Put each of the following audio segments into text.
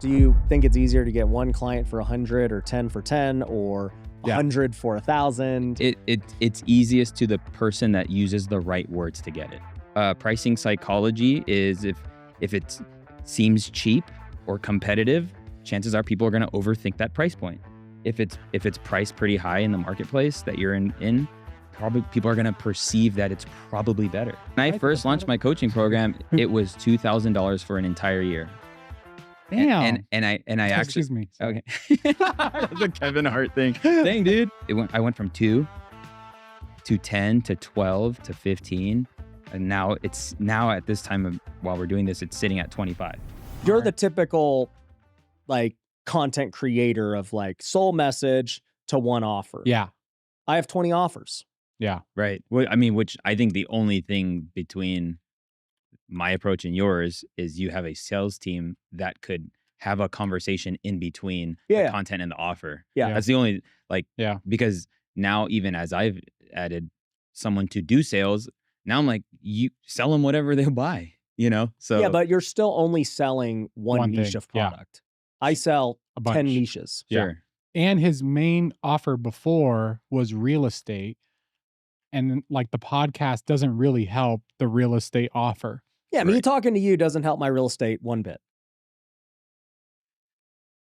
Do you think it's easier to get one client for 100 or 10 for 10 or 100 for 1,000? It's easiest to the person that uses the right words to get it. Pricing psychology is if it seems cheap or competitive, chances are people are going to overthink that price point. If it's priced pretty high in the marketplace that you're in, probably people are going to perceive that it's probably better. When I first launched my coaching program, it was $2,000 for an entire year. Damn. And I actually, excuse me. Okay. That's a Kevin Hart thing. Dang, dude. I went from 2 to 10 to 12 to 15. And now at this time while we're doing this, it's sitting at 25. You're the typical like content creator of like soul message to one offer. Yeah. I have 20 offers. Yeah. Right. Well, I mean, which I think the only thing between my approach and yours is you have a sales team that could have a conversation in between the content and the offer. Yeah. That's the only because now even as I've added someone to do sales, now I'm like, you sell them whatever they'll buy, So yeah, but you're still only selling one niche of product. Yeah. I sell 10 niches. Sure. And his main offer before was real estate. And like the podcast doesn't really help the real estate offer. Yeah, me talking to you doesn't help my real estate one bit.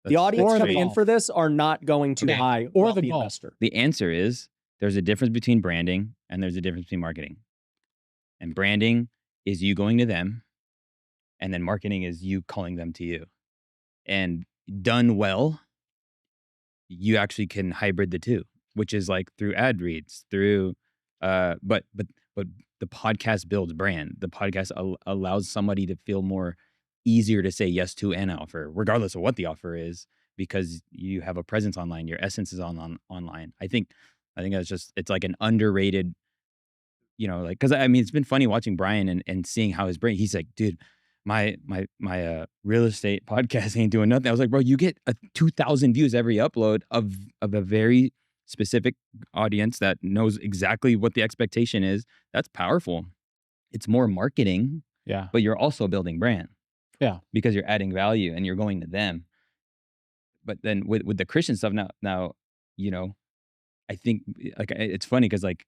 The audience coming in for this are not going to buy or the investor. The answer is there's a difference between branding and there's a difference between marketing. And branding is you going to them, and then marketing is you calling them to you. And done well, you actually can hybrid the two, which is like through ad reads, through but the podcast builds brand. The podcast allows somebody to feel more easier to say yes to an offer, regardless of what the offer is, because you have a presence online. Your essence is online. I think that's just, it's like an underrated, because I mean, it's been funny watching Brian and seeing how his brain, he's like, dude, my real estate podcast ain't doing nothing. I was like, bro, you get 2,000 views every upload of a very specific audience that knows exactly what the expectation is. That's powerful. It's more marketing, but you're also building brand. Yeah. Because you're adding value and you're going to them. But then with the Christian stuff now, I think like it's funny because like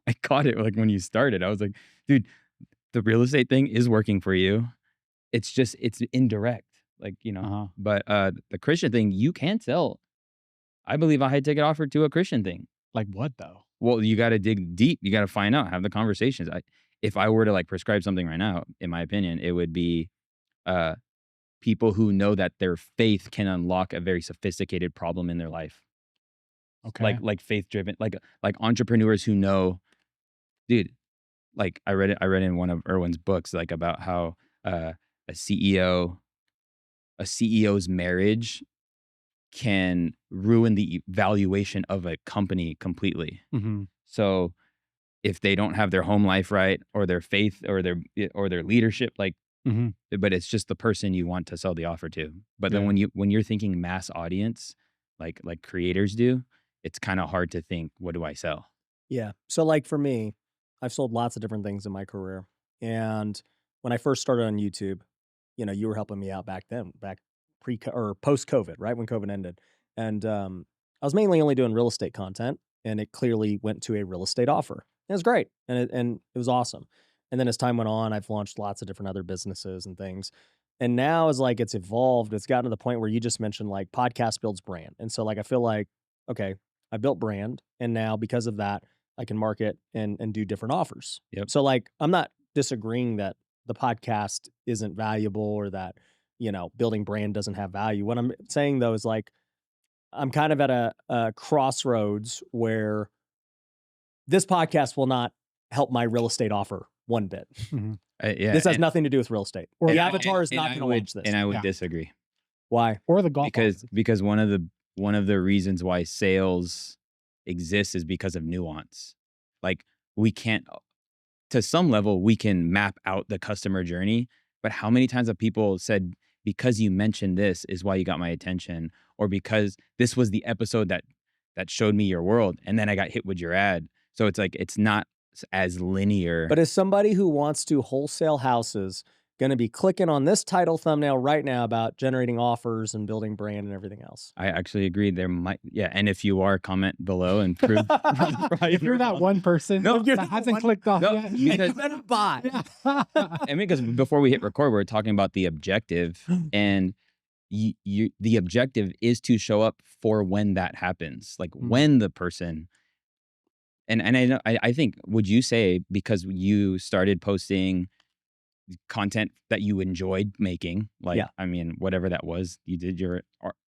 I caught it like when you started. I was like, dude, the real estate thing is working for you. It's indirect. Like, but the Christian thing, you can sell. I believe a high ticket offer to a Christian thing. Like what though? Well, you got to dig deep. You got to find out, have the conversations. If I were to like prescribe something right now, in my opinion, it would be people who know that their faith can unlock a very sophisticated problem in their life. Okay. Like faith driven, like entrepreneurs who know, dude, like I read in one of Erwin's books, like about how a CEO's marriage can ruin the valuation of a company completely. Mm-hmm. So if they don't have their home life right, or their faith, or their leadership, like, but it's just the person you want to sell the offer to. But then when you're thinking mass audience, like creators do, it's kind of hard to think, what do I sell? Yeah. So like for me, I've sold lots of different things in my career. And when I first started on YouTube, you were helping me out back then, pre or post COVID, right? When COVID ended. And I was mainly only doing real estate content, and it clearly went to a real estate offer. It was great. And it was awesome. And then as time went on, I've launched lots of different other businesses and things. And now as like it's evolved, it's gotten to the point where you just mentioned like podcast builds brand. And so like I feel like, okay, I built brand, and now because of that, I can market and do different offers. Yep. So like I'm not disagreeing that the podcast isn't valuable or that, building brand doesn't have value. What I'm saying though is like I'm kind of at a crossroads where this podcast will not help my real estate offer one bit. Mm-hmm. This has nothing to do with real estate. Or the avatar is not going to watch this. And I would disagree. Why? Or the golf because one of the reasons why sales exists is because of nuance. Like we can't, to some level, we can map out the customer journey, but how many times have people said, because you mentioned this is why you got my attention, or because this was the episode that showed me your world, and then I got hit with your ad. So it's like, it's not as linear. But as somebody who wants to wholesale houses going to be clicking on this title thumbnail right now about generating offers and building brand and everything else. I actually agree. There might, yeah. And if you are, comment below and prove. If you're that one person that hasn't clicked off yet, because better buy. and because before we hit record, we were talking about the objective, and the objective is to show up for when that happens, like when the person. And I think, would you say because you started posting content that you enjoyed making, like, I mean, whatever that was, you did your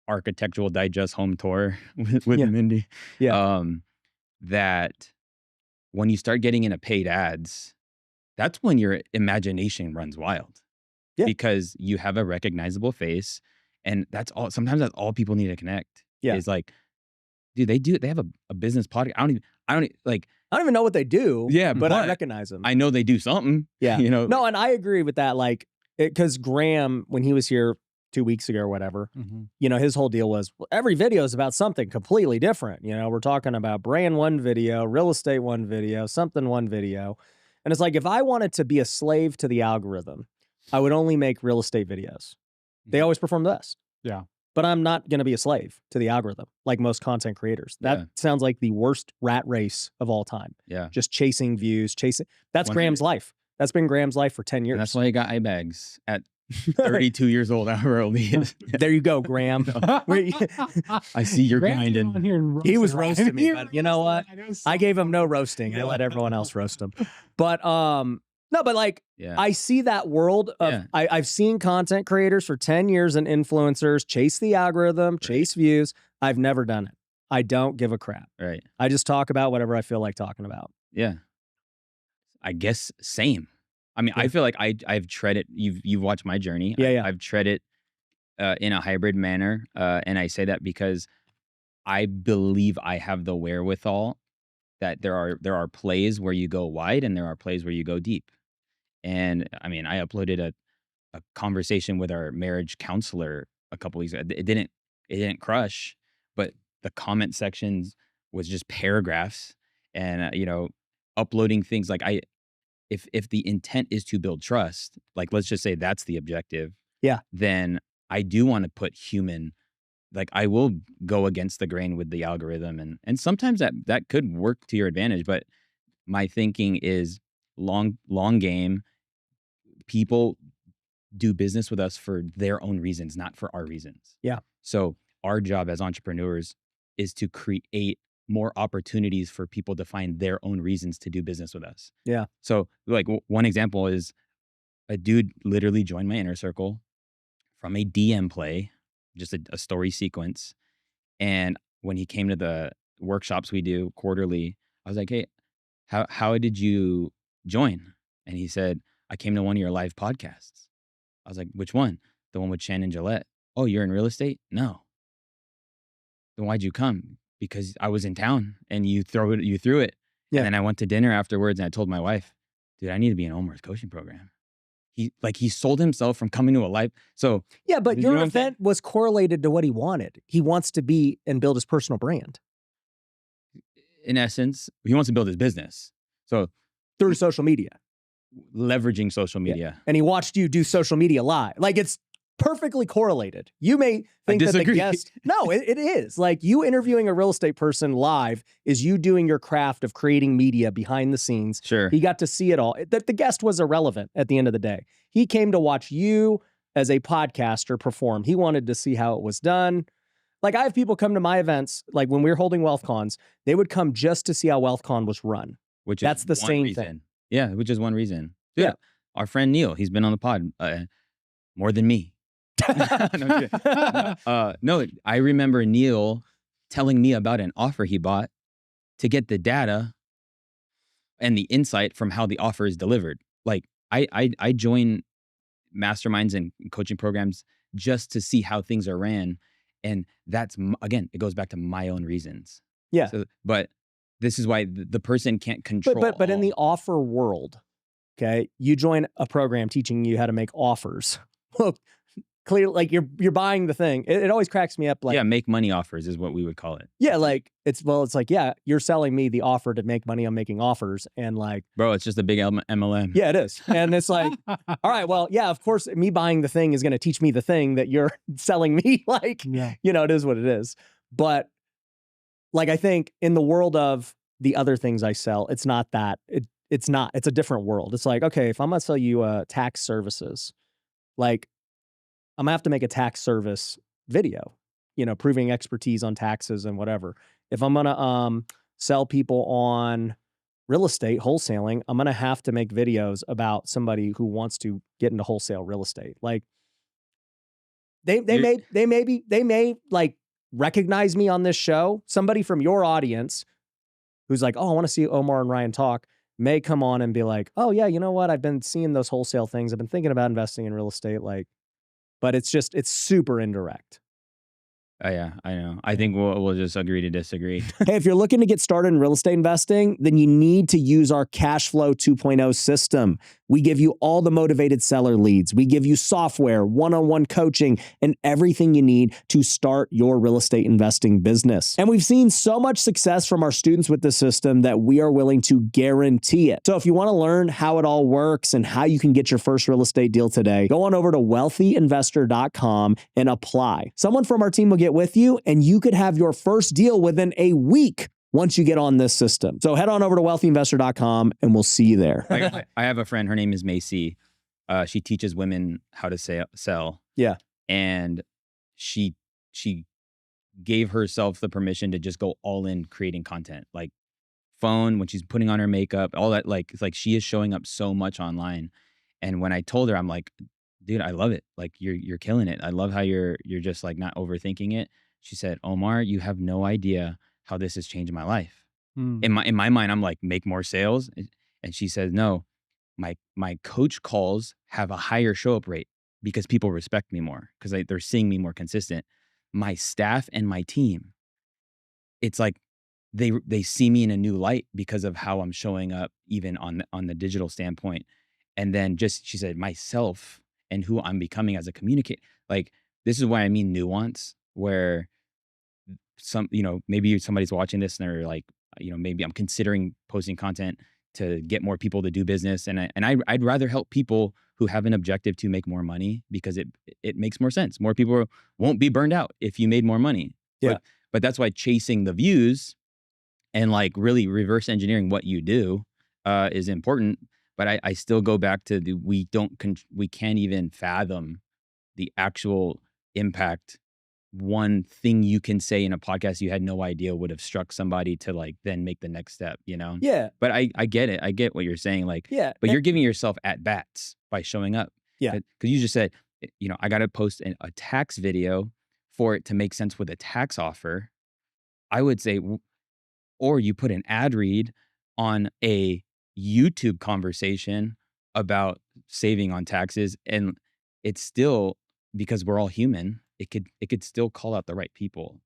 Architectural Digest home tour with Mindy. That when you start getting into paid ads, that's when your imagination runs wild. Because you have a recognizable face, and that's all. Sometimes that's all people need to connect. Is like, dude, they have a business podcast. I don't even know what they do. Yeah, but I recognize them. I know they do something. Yeah. You know. No, and I agree with that. Like, because Graham, when he was here 2 weeks ago or whatever, you know, his whole deal was every video is about something completely different. You know, we're talking about brand one video, real estate one video, something one video. And it's like, if I wanted to be a slave to the algorithm, I would only make real estate videos. They always perform the best. Yeah. But I'm not going to be a slave to the algorithm like most content creators. That sounds like the worst rat race of all time. Yeah. Just chasing views, That's Graham's life. That's been Graham's life for 10 years. And that's why he got eye bags at 32 years old. However old he is. There you go, Graham. I see you're grinding. He was roasting me, but you know what? I gave him no roasting. I let everyone else roast him. But no, but like, I see that world of, I've seen content creators for 10 years and influencers chase the algorithm, chase views. I've never done it. I don't give a crap. Right. I just talk about whatever I feel like talking about. Yeah. I guess same. I mean, I feel like I've treaded, you've watched my journey. I've treaded in a hybrid manner. And I say that because I believe I have the wherewithal that there are plays where you go wide and there are plays where you go deep. And I mean, I uploaded a conversation with our marriage counselor a couple weeks ago. It didn't crush, but the comment sections was just paragraphs, and you know, uploading things like if the intent is to build trust, like let's just say that's the objective. Yeah. Then I do want to put human, like I will go against the grain with the algorithm, and sometimes that could work to your advantage. But my thinking is long game. People do business with us for their own reasons, not for our reasons. Yeah. So our job as entrepreneurs is to create more opportunities for people to find their own reasons to do business with us. Yeah. So like one example is a dude literally joined my inner circle from a DM play, just a story sequence. And when he came to the workshops we do quarterly, I was like, hey, how did you join? And he said, I came to one of your live podcasts. I was like, which one? The one with Shannon Gillette. Oh, you're in real estate? No. Then why'd you come? Because I was in town and you threw it. Yeah. And then I went to dinner afterwards and I told my wife, dude, I need to be in Omar's coaching program. He sold himself from coming to a live. So yeah, but your event was correlated to what he wanted. He wants to be and build his personal brand. In essence, he wants to build his business. So through social media. Leveraging social media. Yeah. And he watched you do social media live. Like, it's perfectly correlated. You may think that the guest... No, it is. Like, you interviewing a real estate person live is you doing your craft of creating media behind the scenes. Sure. He got to see it all. That the guest was irrelevant at the end of the day. He came to watch you as a podcaster perform. He wanted to see how it was done. Like, I have people come to my events, like when we were holding WealthCons, they would come just to see how WealthCon was run. That's the same thing. Yeah, which is one reason. Dude, yeah. Our friend Neil, he's been on the pod more than me. No, I remember Neil telling me about an offer he bought to get the data and the insight from how the offer is delivered. Like, I join masterminds and coaching programs just to see how things are ran. And that's, again, it goes back to my own reasons. Yeah. So, but this is why the person can't control. But in the offer world, okay, you join a program teaching you how to make offers. Well, clear, like you're buying the thing. It always cracks me up. Like, yeah, make money offers is what we would call it. yeah, like it's like, yeah, you're selling me the offer to make money on making offers, and like, Bro, it's just a big MLM. yeah, it is, and it's like, all right, well, yeah, of course, me buying the thing is going to teach me the thing that you're selling me. Like, Yeah. you know, it is what it is. But like, I think in the world of the other things I sell, it's not that. It's not. It's a different world. It's like, okay, if I'm gonna sell you tax services, like I'm gonna have to make a tax service video, you know, proving expertise on taxes and whatever. If I'm gonna sell people on real estate wholesaling, I'm gonna have to make videos about somebody who wants to get into wholesale real estate. Like they may like recognize me on this show. Somebody from your audience who's like, oh, I want to see Omar and Ryan talk, may come on and be like, oh yeah, you know what? I've been seeing those wholesale things. I've been thinking about investing in real estate. Like, but it's super indirect. Oh, yeah, I know. I think we'll just agree to disagree. Hey, if you're looking to get started in real estate investing, then you need to use our Cashflow 2.0 system. We give you all the motivated seller leads. We give you software, one-on-one coaching, and everything you need to start your real estate investing business. And we've seen so much success from our students with the system that we are willing to guarantee it. So if you want to learn how it all works and how you can get your first real estate deal today, go on over to wealthyinvestor.com and apply. Someone from our team will get with you, and you could have your first deal within a week once you get on this system. So head on over to wealthyinvestor.com and we'll see you there. I have a friend, her name is Macy. She teaches women how to sell. Yeah. And she gave herself the permission to just go all in creating content. Like phone, when she's putting on her makeup, all that, like, it's like she is showing up so much online. And when I told her, I'm like, dude, I love it. Like you're killing it. I love how you're just like not overthinking it. She said, Omar, you have no idea how this has changed my life. In my mind, I'm like, make more sales. And she says, no, my coach calls have a higher show up rate because people respect me more because they're seeing me more consistent. My staff and my team, it's like they see me in a new light because of how I'm showing up, even on the digital standpoint. And then she said, myself and who I'm becoming as a communicator. Like, this is why I mean nuance, where maybe somebody's watching this and they're like, maybe I'm considering posting content to get more people to do business. And I'd rather help people who have an objective to make more money because it makes more sense. More people won't be burned out if you made more money. Yeah. But that's why chasing the views and like really reverse engineering what you do is important. But I still go back to we can't even fathom the actual impact. One thing you can say in a podcast you had no idea would have struck somebody to like then make the next step, Yeah. But I get it. I get what you're saying. Like, yeah. But you're giving yourself at bats by showing up. Yeah. Because you just said, I got to post a tax video for it to make sense with a tax offer. I would say, or you put an ad read on a YouTube conversation about saving on taxes, and it's still, because we're all human, it could still call out the right people.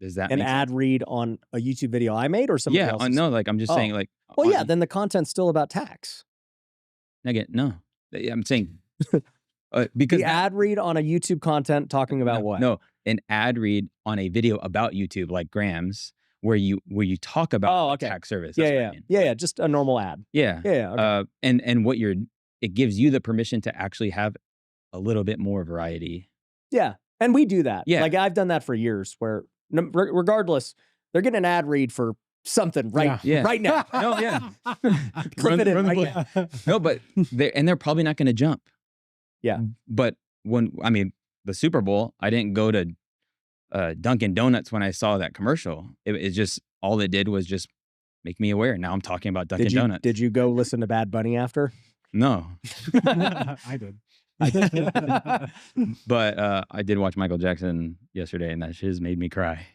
Does that an make ad sense? read on a YouTube video I made or somebody Yeah, else's? no, like I'm just saying, like, well, yeah, then the content's still about tax. Again, no, I'm saying because the ad read on a YouTube content talking about what? No, an ad read on a video about YouTube, like Grams, where you talk about tax service. That's what I mean. Yeah, just a normal ad. Yeah. Okay. And what it gives you the permission to actually have a little bit more variety. Yeah. And we do that. Yeah. Like I've done that for years where regardless, they're getting an ad read for something right now. No, yeah. Clip it in right now. No, but they're probably not going to jump. Yeah. But the Super Bowl, I didn't go to Dunkin' Donuts when I saw that commercial. It just, all it did was just make me aware. Now I'm talking about Dunkin' Donuts. Did you go listen to Bad Bunny after? No. I did. But I did watch Michael Jackson yesterday, and that shiz made me cry.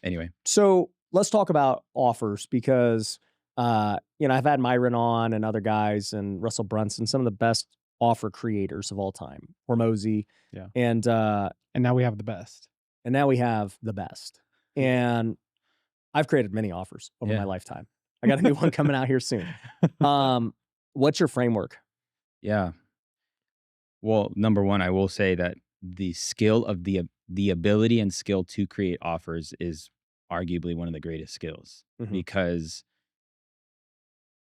Anyway. So let's talk about offers because, I've had Myron on and other guys and Russell Brunson, some of the best offer creators of all time, Hormozy. Yeah. And now we have the best. And I've created many offers over my lifetime. I got a new one coming out here soon. What's your framework? Yeah. Well, number one, I will say that the skill of the ability and skill to create offers is arguably one of the greatest skills, Mhm. because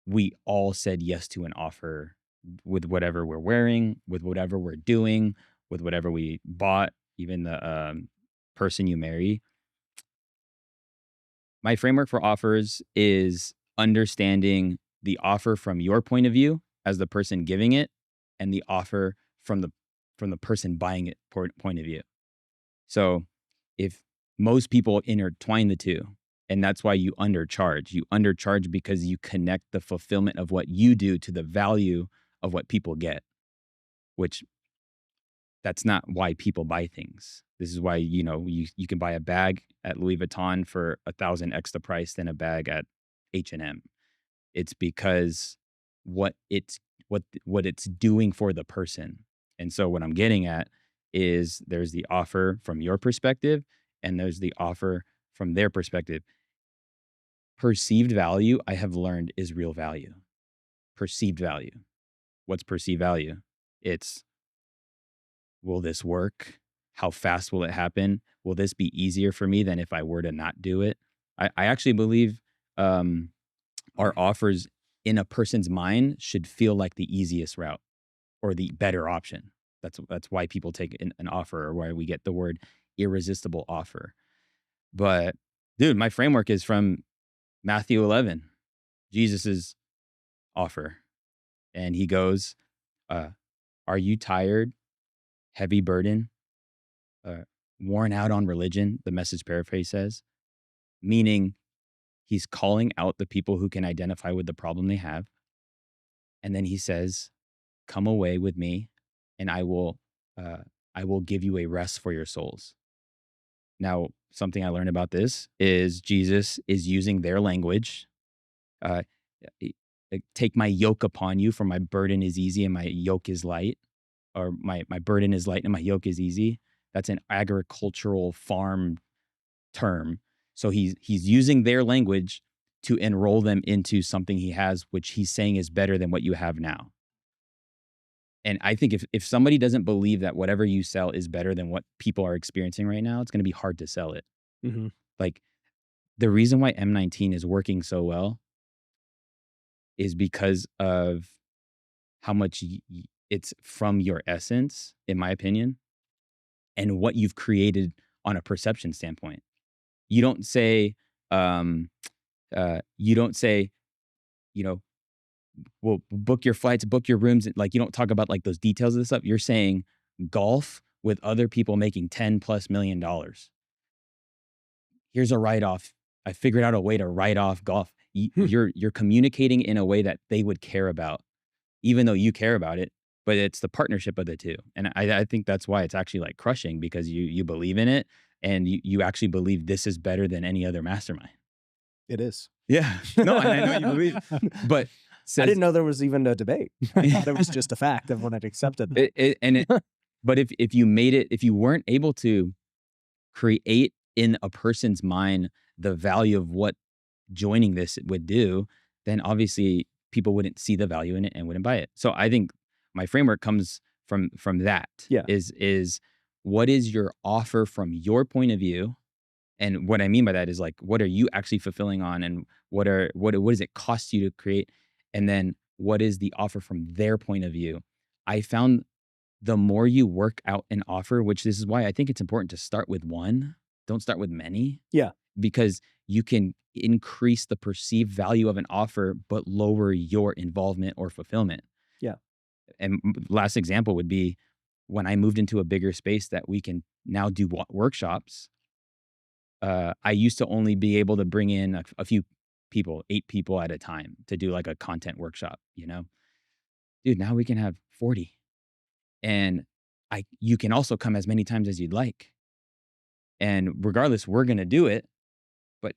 we all said yes to an offer with whatever we're wearing, with whatever we're doing, with whatever we bought, even the person you marry. My framework for offers is understanding the offer from your point of view as the person giving it, and the offer from the person buying it point of view. So if most people intertwine the two, and that's why you undercharge. You undercharge because you connect the fulfillment of what you do to the value of what people get, which that's not why people buy things. This is why, you can buy a bag at Louis Vuitton for 1,000x the price than a bag at H&M. It's because what it's doing for the person. And so what I'm getting at is there's the offer from your perspective and there's the offer from their perspective. Perceived value, I have learned, is real value. Perceived value. What's perceived value? It's, will this work? How fast will it happen? Will this be easier for me than if I were to not do it? I actually believe our offers in a person's mind should feel like the easiest route or the better option. That's why people take an offer, or why we get the word irresistible offer. But dude, my framework is from Matthew 11, Jesus's offer. And he goes, are you tired, heavy burden, uh, worn out on religion? The Message paraphrase says, meaning he's calling out the people who can identify with the problem they have. And then he says, come away with me and uh, I will give you a rest for your souls. Now, something I learned about this is Jesus is using their language. Uh, Take my yoke upon you, for my burden is easy and my yoke is light, or my burden is light and my yoke is easy. That's an agricultural farm term. So he's using their language to enroll them into something he has, which he's saying is better than what you have now. And I think if somebody doesn't believe that whatever you sell is better than what people are experiencing right now, it's going to be hard to sell it. Mhm. Like, the reason why M19 is working so well is because of how much it's from your essence, in my opinion, and what you've created on a perception standpoint. You don't say, you don't say, you know, well, book your flights, book your rooms. Like, you don't talk about like those details of this stuff. You're saying golf with other people making $10+ million. Here's a write-off. I figured out a way to write off golf. You're communicating in a way that they would care about, even though you care about it. But it's the partnership of the two, and I think that's why it's actually like crushing, because you believe in it and you actually believe this is better than any other mastermind. It is. Yeah, no, and I know you believe, but I didn't know there was even a debate. I thought it was just a fact. Everyone had accepted that. But if you made it, if you weren't able to create in a person's mind the value of what joining this would do, then obviously people wouldn't see the value in it and wouldn't buy it. So I think my framework comes from that. Yeah. Is what is your offer from your point of view? And what I mean by that is, like, what are you actually fulfilling on, and what does it cost you to create? And then what is the offer from their point of view? I found the more you work out an offer, which this is why I think it's important to start with one, don't start with many. Yeah. Because you can increase the perceived value of an offer, but lower your involvement or fulfillment. Yeah. And last example would be when I moved into a bigger space that we can now do workshops. I used to only be able to bring in a few people, 8 people at a time, to do like a content workshop, Dude, now we can have 40. And you can also come as many times as you'd like. And regardless, we're going to do it. But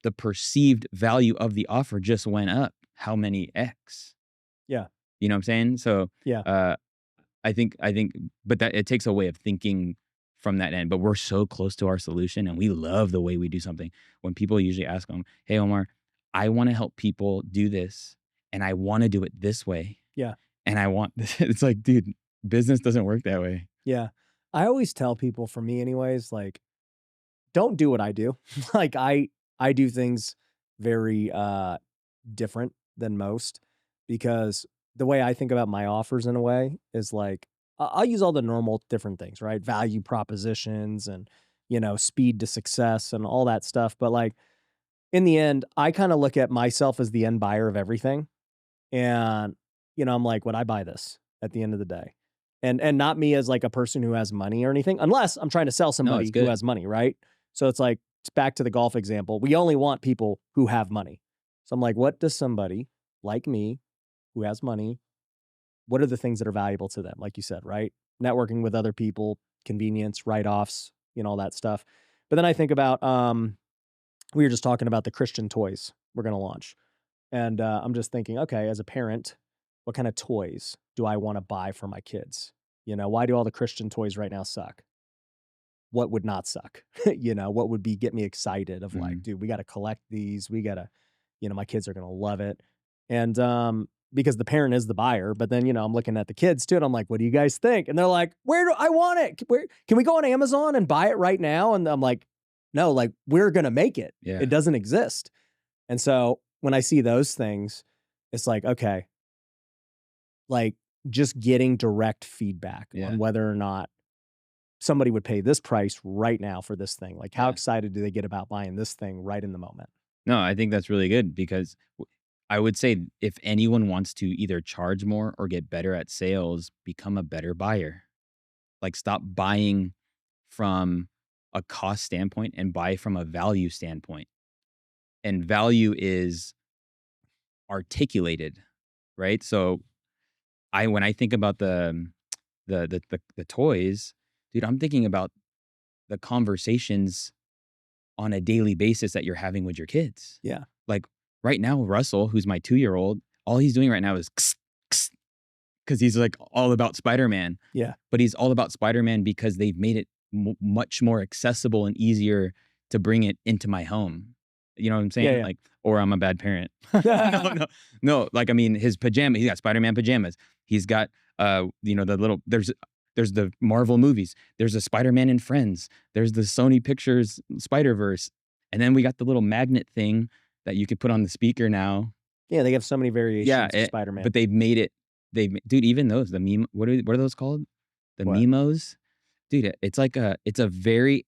the perceived value of the offer just went up. How many X? Yeah. You know what I'm saying? So Yeah. I think, but that it takes a way of thinking from that end. But we're so close to our solution, and we love the way we do something. When people usually ask them, "Hey, Omar, I want to help people do this, and I want to do it this way." Yeah. And I want this. It's like, dude, business doesn't work that way. Yeah. I always tell people, for me anyways, like, don't do what I do. Like, I do things very, different than most, because the way I think about my offers in a way is like, I'll use all the normal different things, right? Value propositions and, speed to success and all that stuff. But like, in the end, I kind of look at myself as the end buyer of everything. And, I'm like, would I buy this at the end of the day? And not me as like a person who has money or anything, unless I'm trying to sell No, it's somebody who good. has money, right? So it's like, it's back to the golf example. We only want people who have money. So I'm like, what does somebody like me who has money, what are the things that are valuable to them? Like you said, right? Networking with other people, convenience, write-offs, all that stuff. But then I think about, we were just talking about the Christian toys we're going to launch. And I'm just thinking, okay, as a parent, what kind of toys do I want to buy for my kids? Why do all the Christian toys right now suck? What would not suck? What would get me excited of like, Mhm. dude, we got to collect these. We got to, my kids are going to love it. And because the parent is the buyer, but then, I'm looking at the kids too. And I'm like, what do you guys think? And they're like, where do I want it? Where can we go on Amazon and buy it right now? And I'm like, no, like, we're going to make it. Yeah. It doesn't exist. And so when I see those things, it's like, okay, like, just getting direct feedback Yeah. on whether or not somebody would pay this price right now for this thing. Like, how Yeah. excited do they get about buying this thing right in the moment? No, I think that's really good because I would say if anyone wants to either charge more or get better at sales, become a better buyer. Like, stop buying from a cost standpoint and buy from a value standpoint. And value is articulated, right? So when I think about the toys, dude, I'm thinking about the conversations on a daily basis that you're having with your kids. Yeah. Like right now, Russell, who's my 2-year-old, all he's doing right now is because he's like all about Spider-Man. Yeah. But he's all about Spider-Man because they've made it much more accessible and easier to bring it into my home. You know what I'm saying? Yeah. Like, or I'm a bad parent. No. Like, I mean, his pajamas. He's got Spider-Man pajamas. He's got, the little. There's the Marvel movies. There's a Spider-Man and Friends. There's the Sony Pictures Spider-Verse, and then we got the little magnet thing that you could put on the speaker now. Yeah, they have so many variations Yeah, of Spider-Man. but they've made it. Dude, even those the meme. What are those called? The What? Memos, dude. It's like it's a very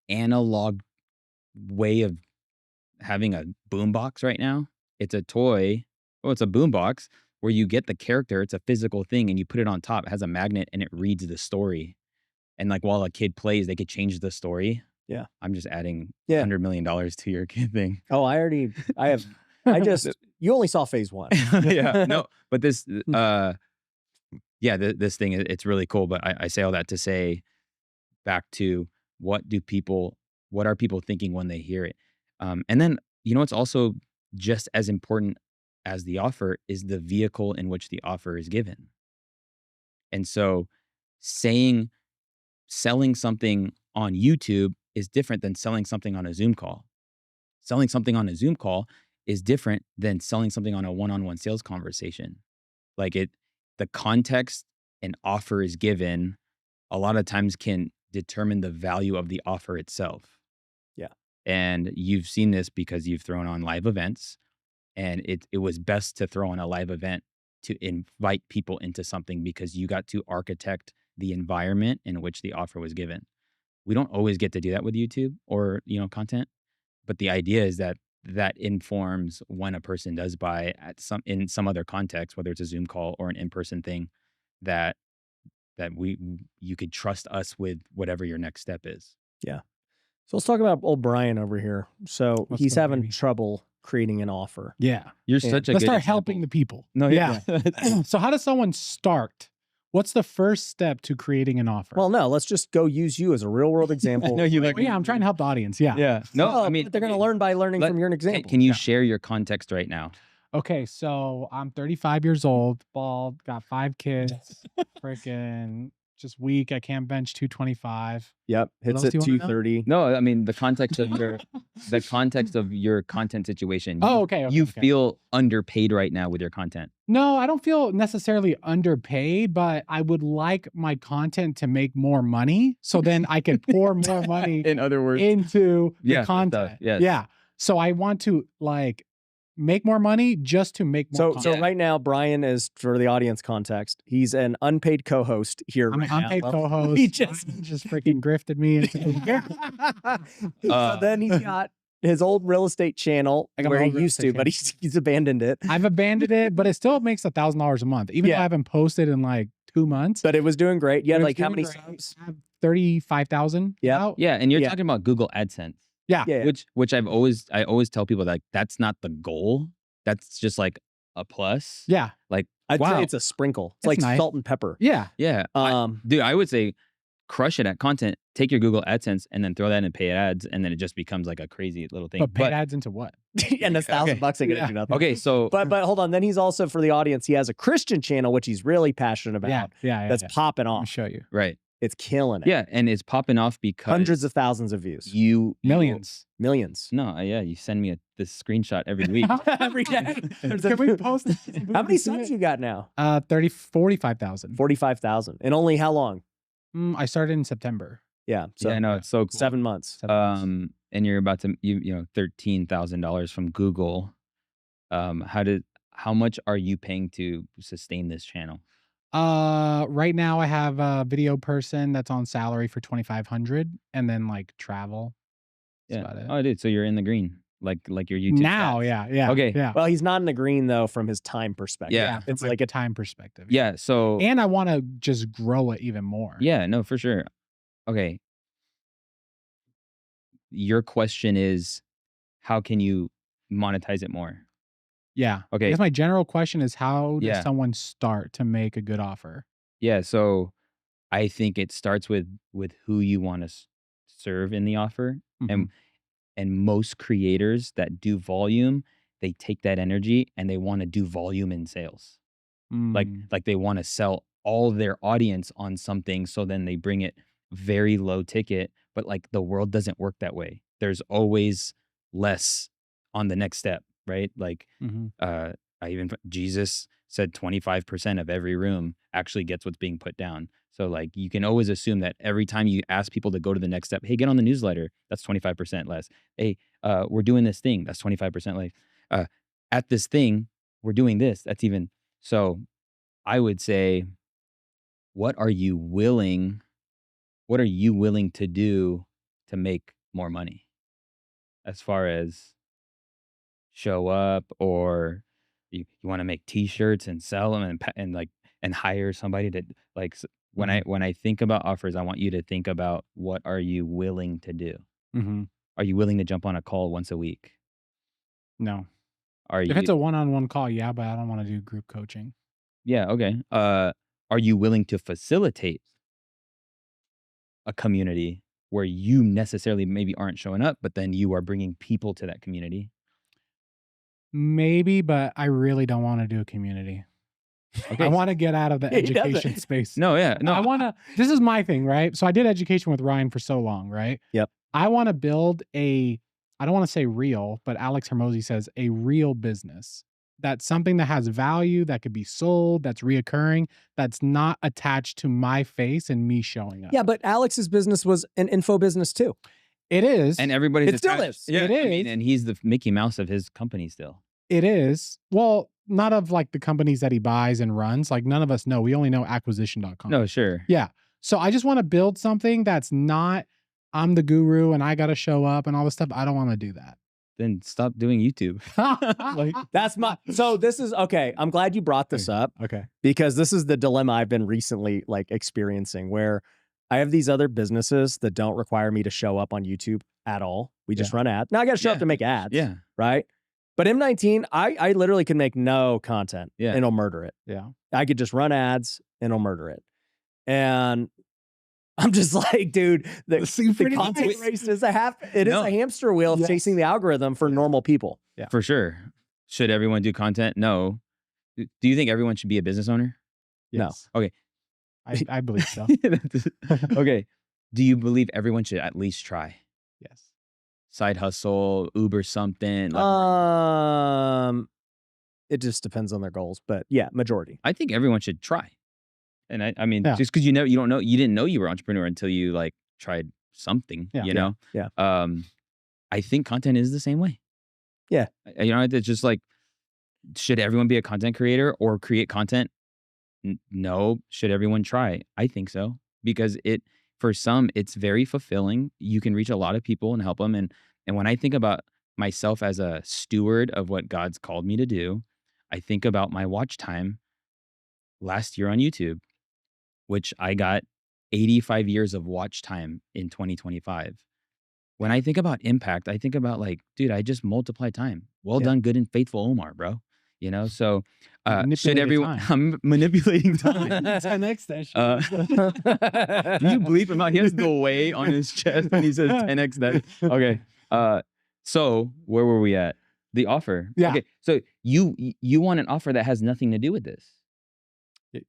analog way of having a boombox right now. It's a toy. Oh, it's a boombox where you get the character. It's a physical thing, and you put it on top. It has a magnet, and it reads the story. And like while a kid plays, they could change the story. Yeah. I'm just adding Yeah. $100 million to your kid thing. Oh, I you only saw phase 1. Yeah, no, but this, this thing, it's really cool. But I say all that to say back to what are people thinking when they hear it? And then, what's also just as important as the offer is the vehicle in which the offer is given. And so selling something on YouTube is different than selling something on a Zoom call. Selling something on a Zoom call is different than selling something on a one-on-one sales conversation. Like the context an offer is given a lot of times can determine the value of the offer itself. Yeah. And you've seen this because you've thrown on live events, and it was best to throw on a live event to invite people into something because you got to architect the environment in which the offer was given. We don't always get to do that with YouTube or, content, but the idea is that informs when a person does buy in some other context, whether it's a Zoom call or an in-person thing, that you could trust us with whatever your next step is. Yeah. So let's talk about old Brian over here. So Let's he's go, having baby. trouble creating an offer. Yeah. You're Yeah. such a Let's good start example. helping the people. No, Yeah. yeah. So how does someone start? What's the first step to creating an offer? Well, no, let's just go use you as a real world example. No, you like. Well, yeah, I'm trying to help the audience. Yeah. Yeah. No, Well, I mean, but they're going to learn by learning from your example. Can you Yeah. share your context right now? Okay, so I'm 35 years old, bald, got 5 kids, freaking just weak. I can't bench 225. Yep. Hits else at do you wanna know? 230. No, I mean the context of your content situation. Oh, okay. You feel underpaid right now with your content. No, I don't feel necessarily underpaid, but I would like my content to make more money, so then I could pour more money In other words, into the stuff, content. yes. Yeah. So I want to like make more money just to make more content. So right now, Brian is, for the audience context, he's an unpaid co-host here. I'm an right unpaid now. co-host. He Brian just freaking grifted me into so then he's got his old real estate channel I got my where he old real used to, estate but he's abandoned it. I've abandoned it, but it still makes $1,000 a month, even though I haven't posted in like 2 months. But it was doing great. You had It was like how doing many great. subs? I have 35,000. Yeah. out. Yeah, and you're Yeah. talking about Google AdSense. Yeah. Yeah. Which I always tell people, like, that's not the goal. That's just like a plus. Yeah. Like, I'd wow. say it's a sprinkle. It's That's like nice. salt and pepper. Yeah. Yeah. Dude, I would say crush it at content. Take your Google AdSense and then throw that in paid ads, and then it just becomes like a crazy little thing. But paid ads into what? And $1,000 ain't gonna Yeah. do nothing. Okay, so But hold on. Then he's also, for the audience, he has a Christian channel which he's really passionate about. Yeah. That's popping I'll off. show you. right. It's killing it. Yeah, and it's popping off because Hundreds of thousands of views. Millions. Millions. No, yeah, you send me this screenshot every week. Every day. Can we post this? How many subs you got now? 45,000. 45,000. And only how long? I started in September. Yeah. So yeah, no, it's so cool. 7 months. And you're about to $13,000 from Google. How much are you paying to sustain this channel? Right now I have a video person that's on salary for 2,500, and then like travel. That's about it. Oh, dude, so you're in the green, like your YouTube Now, stats. yeah. Okay. Yeah. Well, he's not in the green though from his time perspective. Yeah. From It's like like a time perspective. Yeah. So And I want to just grow it even more. yeah, no, for sure. Okay. Your question is, how can you monetize it more? Yeah. Okay. I guess my general question is, how does Yeah. someone start to make a good offer? Yeah. So I think it starts with who you want to serve in the offer. Mhm. And most creators that do volume, they take that energy and they want to do volume in sales. Like they want to sell all their audience on something, so then they bring it very low ticket, but like the world doesn't work that way. There's always less on the next step, right? Like Jesus said 25% of every room actually gets what's being put down. So like you can always assume that every time you ask people to go to the next step, hey, get on the newsletter, that's 25% less. Hey, we're doing this thing, that's 25% less. At this thing, we're doing this, that's even. So I would say, what are you willing to do to make more money? As far as show up, or you want to make t-shirts and sell them and hire somebody to like, when I think about offers, I want you to think about, what are you willing to do? Are you willing to jump on a call once a week? No. Are If you it's a one-on-one call, yeah, but I don't want to do group coaching. Yeah, okay. Are you willing to facilitate a community where you necessarily maybe aren't showing up, but then you are bringing people to that community? Maybe, but I really don't want to do a community. Okay. I want to get out of the He doesn't. education space. No, yeah, no. I want to, this is my thing, right? So I did education with Ryan for so long, right? Yep. I want to build I don't want to say real, but Alex Hermosi says a real business. That's something that has value, that could be sold, that's reoccurring, that's not attached to my face and me showing up. Yeah, but Alex's business was an info business too. It is. And everybody's It still attached. is. Yeah, It I mean, is. and he's the Mickey Mouse of his company still. It is. Well, not of like the companies that he buys and runs. Like none of us know. We only know acquisition.com. No, sure. Yeah. So I just want to build something that's not, I'm the guru and I got to show up and all this stuff. I don't want to do that. Then stop doing YouTube. Like, So this is okay. I'm glad you brought this up, okay. because this is the dilemma I've been recently like experiencing, where I have these other businesses that don't require me to show up on YouTube at all. We just run ads. Now I got to show up to make ads. Yeah. Right. But M19, I literally can make no content Yeah. and it'll murder it. Yeah. I could just run ads and it'll murder it. And I'm just like, dude, the content race is a hamster wheel of chasing the algorithm for normal people. Yeah. For sure. Should everyone do content? No. Do you think everyone should be a business owner? Yes. Okay. I believe so. Okay. Do you believe everyone should at least try? Yes. Side hustle, Uber something. It just depends on their goals, but yeah, majority. I think everyone should try. And I mean, Yeah. just because you don't know, you didn't know you were an entrepreneur until you like tried something, Yeah. you know? Yeah. I think content is the same way. Yeah. It's just like, should everyone be a content creator or create content? No. Should everyone try? I think so, because for some, it's very fulfilling. You can reach a lot of people and help them. And when I think about myself as a steward of what God's called me to do, I think about my watch time last year on YouTube, which I got 85 years of watch time in 2025. When I think about impact, I think about like, dude, I just multiply time. Well done, good and faithful Omar, bro. So should everyone, I'm manipulating time. 10x that shit. Do you bleep him out? He has the way on his chest and he says 10x that. Okay. So where were we at? The offer. Yeah. Okay. So you want an offer that has nothing to do with this.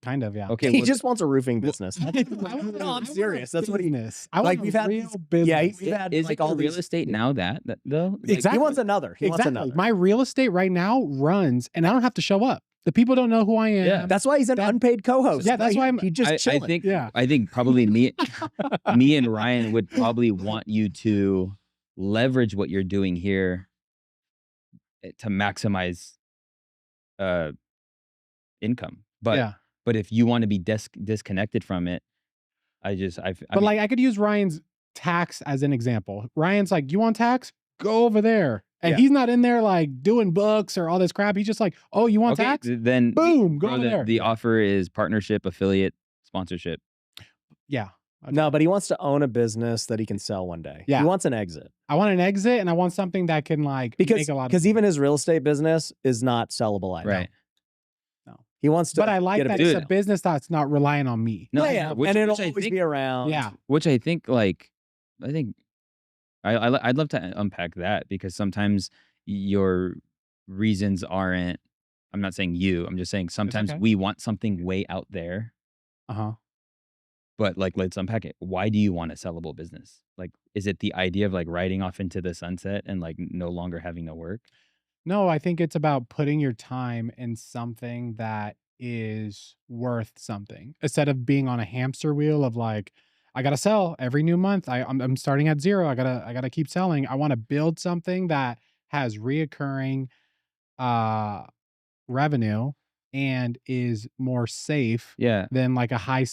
Kind of, yeah. Okay. He just wants a roofing business. No, I'm serious. That's what he is. like. We've had real business. Yeah, we've had is like it all real these estate now that though? Like, Exactly. He wants another. He wants another. My real estate right now runs, and I don't have to show up. The people don't know who I am. Yeah. That's why he's an unpaid co-host. Yeah, that's why he just chilling. I think probably me and Ryan would probably want you to leverage what you're doing here to maximize income. But if you want to be disconnected from it, I could use Ryan's tax as an example. Ryan's like, you want tax? Go over there. And he's not in there like doing books or all this crap. He's just like, oh, you want tax? Then boom, go over there. The offer is partnership, affiliate, sponsorship. Yeah. Okay. No, but he wants to own a business that he can sell one day. Yeah. He wants an exit. I want an exit, and I want something that can make a lot. Because even his real estate business is not sellable. Right. No. He wants to. But I like that it's a business that's not relying on me. No, and it'll always be around. Yeah. Which I'd love to unpack that, because sometimes your reasons aren't. I'm not saying you. I'm just saying sometimes we want something way out there. But like, let's unpack it. Why do you want a sellable business? Like, is it the idea of like riding off into the sunset and like no longer having to work? No, I think it's about putting your time in something that is worth something, instead of being on a hamster wheel of like, I gotta sell every new month. I'm starting at zero. I gotta keep selling. I want to build something that has reoccurring revenue and is more safe than like a high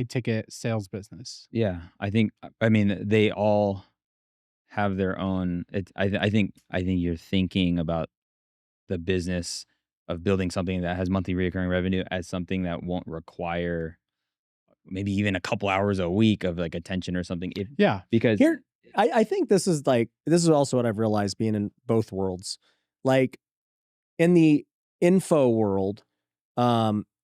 ticket sales business. Yeah. I mean, they all have their own. I think you're thinking about the business of building something that has monthly recurring revenue as something that won't require maybe even a couple hours a week of like attention or something. Because here, I think this is also what I've realized being in both worlds. Like in the info world,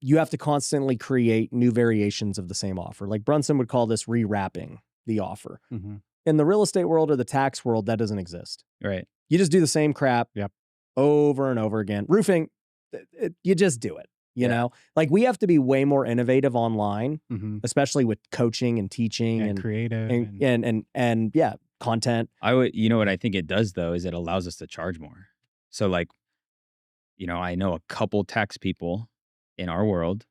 you have to constantly create new variations of the same offer. Like Brunson would call this rewrapping the offer. Mm-hmm. In the real estate world or the tax world, that doesn't exist. Right. You just do the same crap over and over again. Roofing, you just do it. You know, like we have to be way more innovative online, especially with coaching and teaching and creative and content. You know what I think it does though, is it allows us to charge more. So like, I know a couple tax people in our world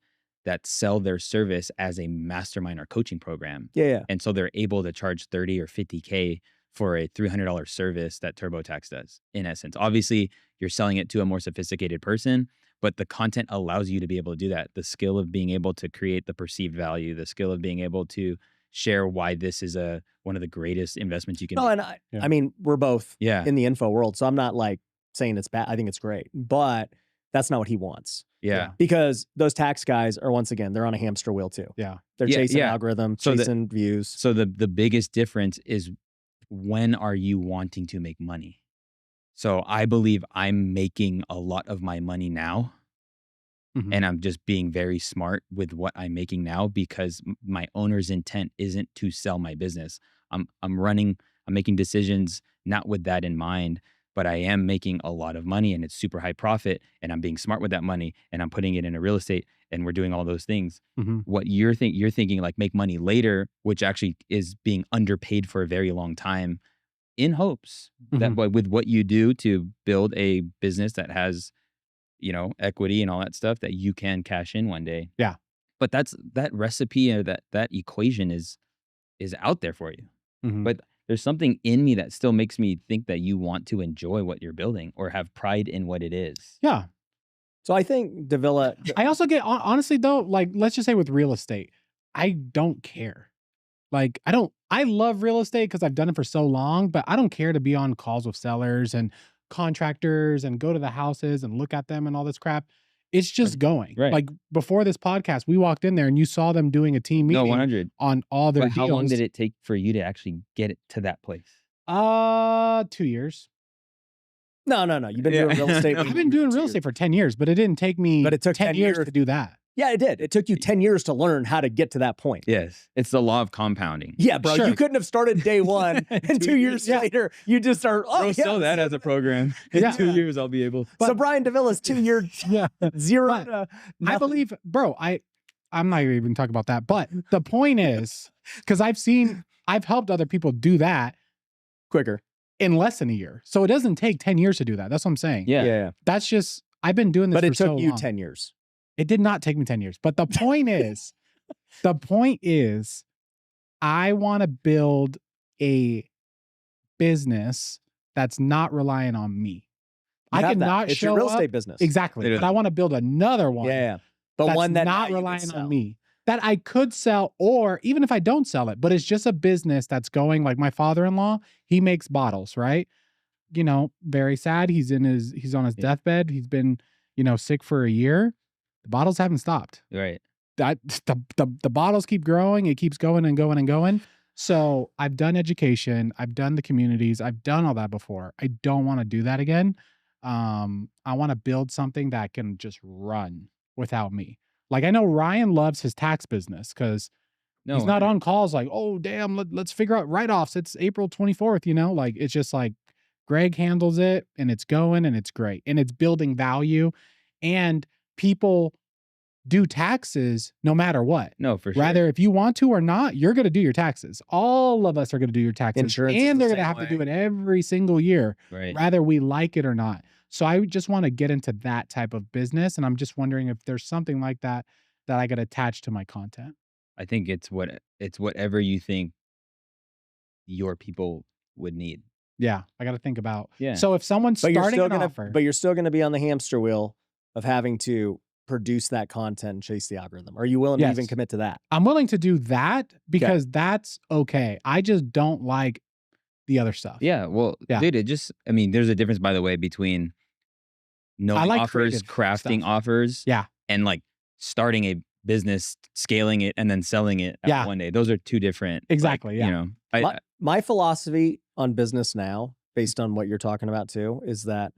that sell their service as a mastermind or coaching program. Yeah. And so they're able to charge 30 or 50K for a $300 service that TurboTax does, in essence. Obviously, you're selling it to a more sophisticated person, but the content allows you to be able to do that. The skill of being able to create the perceived value, the skill of being able to share why this is one of the greatest investments you can make. And I mean, we're both in the info world, so I'm not like saying it's bad. I think it's great, but that's not what he wants. Yeah. Because those tax guys are, once again, they're on a hamster wheel too. Yeah. They're chasing algorithm, chasing views. So the biggest difference is, when are you wanting to make money? So I believe I'm making a lot of my money now. And I'm just being very smart with what I'm making now, because my owner's intent isn't to sell my business. I'm making decisions not with that in mind, but I am making a lot of money and it's super high profit and I'm being smart with that money and I'm putting it into real estate and we're doing all those things. Mhm. What you're thinking like make money later, which actually is being underpaid for a very long time in hopes that with what you do to build a business that has, equity and all that stuff that you can cash in one day. Yeah. But that recipe or that equation is out there for you. Mhm. But there's something in me that still makes me think that you want to enjoy what you're building or have pride in what it is. Yeah. So I think Davila. I also get honestly though, like let's just say with real estate, I don't care. Like I love real estate because I've done it for so long, but I don't care to be on calls with sellers and contractors and go to the houses and look at them and all this crap. It's just going. Right. Like before this podcast, we walked in there and you saw them doing a team No, meeting 100. on all their But how deals. long did it take for you to actually get it to that place? 2 years. No. You've been doing real estate. I've been doing real estate for 10 years, but it didn't take me But it took 10 years to do that. Yeah, it did. It took you 10 years to learn how to get to that point. Yes. It's the law of compounding. Yeah, bro. Sure. You couldn't have started day one and 2 years later, you just start. Oh, yeah. Sell that as a program. In Yeah. 2 years, I'll be able. So Brian Davila's 2 year Yeah. zero. But to I nothing. believe, bro, I'm not even talking about that. But the point is, because I've helped other people do that quicker. in less than a year. So it doesn't take 10 years to do that. That's what I'm saying. Yeah. That's just, I've been doing this But for it took so you long. 10 years. It did not take me 10 years. But the point is, I want to build a business that's not relying on me. You I have that. cannot It's show your real up. estate business. Exactly. Literally. But I want to build another one. Yeah. But That's one that now not you can relying sell. on me, that I could sell, or even if I don't sell it, but it's just a business that's going. Like my father-in-law, he makes bottles, right? Very sad. He's on his deathbed. He's been, sick for a year. The bottles haven't stopped. Right. The bottles keep growing. It keeps going and going and going. So I've done education. I've done the communities. I've done all that before. I don't want to do that again. I want to build something that can just run without me. Like I know Ryan loves his tax business because he's not on calls like, oh damn, let's figure out write-offs. It's April 24th, like it's just like Greg handles it and it's going and it's great. And it's building value. And people do taxes no matter what. No, for sure. Rather, if you want to or not, you're going to do your taxes. All of us are going to do your taxes. Insurance is and the they're going to same have to do way. it every single year, Right. rather we like it or not. So I just want to get into that type of business. And I'm just wondering if there's something like that I could attach to my content. I think it's whatever you think your people would need. Yeah, I got to think about. Yeah. So if someone's But starting an offer, you're still gonna be on the hamster wheel of having to produce that content and chase the algorithm. Are you willing to Yes. even commit to that? I'm willing to do that because that's okay. I just don't like the other stuff. Yeah. Well, Yeah. dude, there's a difference, by the way, between knowing I like offers, creative crafting stuff. offers, Yeah. and like starting a business, scaling it, and then selling it Yeah. one day. Those are two different. Exactly, yeah. My philosophy on business now, based on what you're talking about too, is that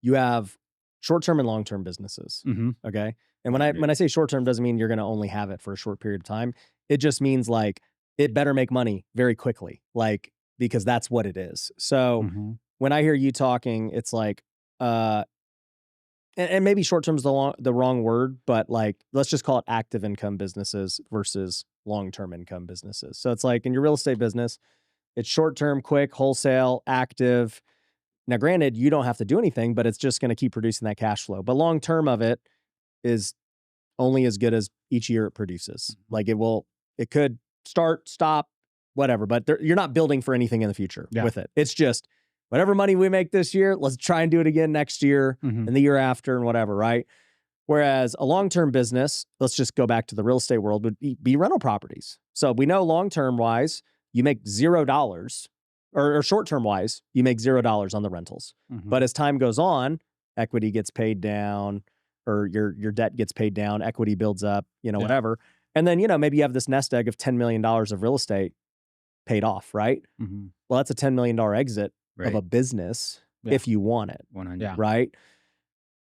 you have short-term and long-term businesses. Mhm. Okay. And when I say short-term, doesn't mean you're going to only have it for a short period of time. It just means like it better make money very quickly, like because that's what it is. So Mhm. when I hear you talking, it's like, and maybe short-term is the wrong word, but like let's just call it active income businesses versus long-term income businesses. So it's like in your real estate business, it's short-term, quick, wholesale, active. Now, granted, you don't have to do anything, but it's just going to keep producing that cash flow. But long-term of it is only as good as each year it produces. Like it could start, stop, whatever, but you're not building for anything in the future with it. It's just whatever money we make this year, let's try and do it again next year Mhm. and the year after and whatever, right? Whereas a long-term business, let's just go back to the real estate world, would be rental properties. So we know long-term wise, you make $0 or short-term wise, you make $0 on the rentals. Mhm. But as time goes on, equity gets paid down or your debt gets paid down, equity builds up, whatever. And then, maybe you have this nest egg of $10 million of real estate paid off, right? Mhm. Well, that's a $10 million exit of Right. a business Yeah. if you want it, 100. Yeah. right?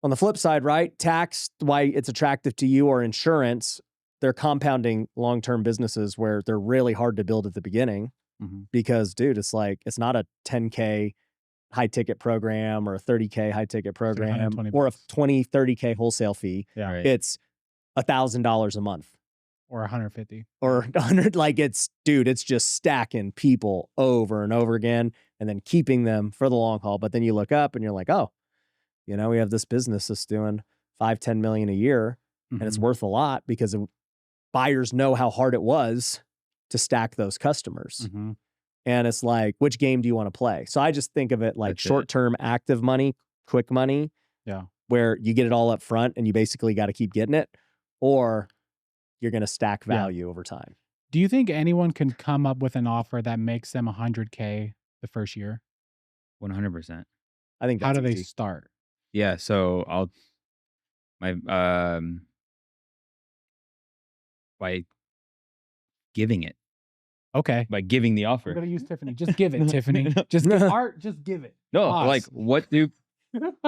On the flip side, right? Tax, why it's attractive to you, or insurance, they're compounding long-term businesses where they're really hard to build at the beginning Mhm. because, dude, it's like, it's not a 10K high ticket program or a 30K high ticket program 120 or a bucks. 20, 30K wholesale fee, Yeah. Right. it's $1,000 a month Or 150. or 100. Like it's just stacking people over and over again and then keeping them for the long haul. But then you look up and you're like, oh, you know, we have this business that's doing 5-10 million a year and it's worth a lot because buyers know how hard it was to stack those customers. And it's like, which game do you want to play? So I just think of it like short-term active money, quick money. Yeah. Where you get it all up front and you basically got to keep getting it, or you're going to stack value over time. Do you think anyone can come up with an offer that makes them 100K the first year? 100%. I think that's How do they easy. start? Yeah. So by giving it. Okay. By giving the I'm offer. gonna use Tiffany. Just give it, Tiffany. Just give Art. Just give it. No, Pause. like what do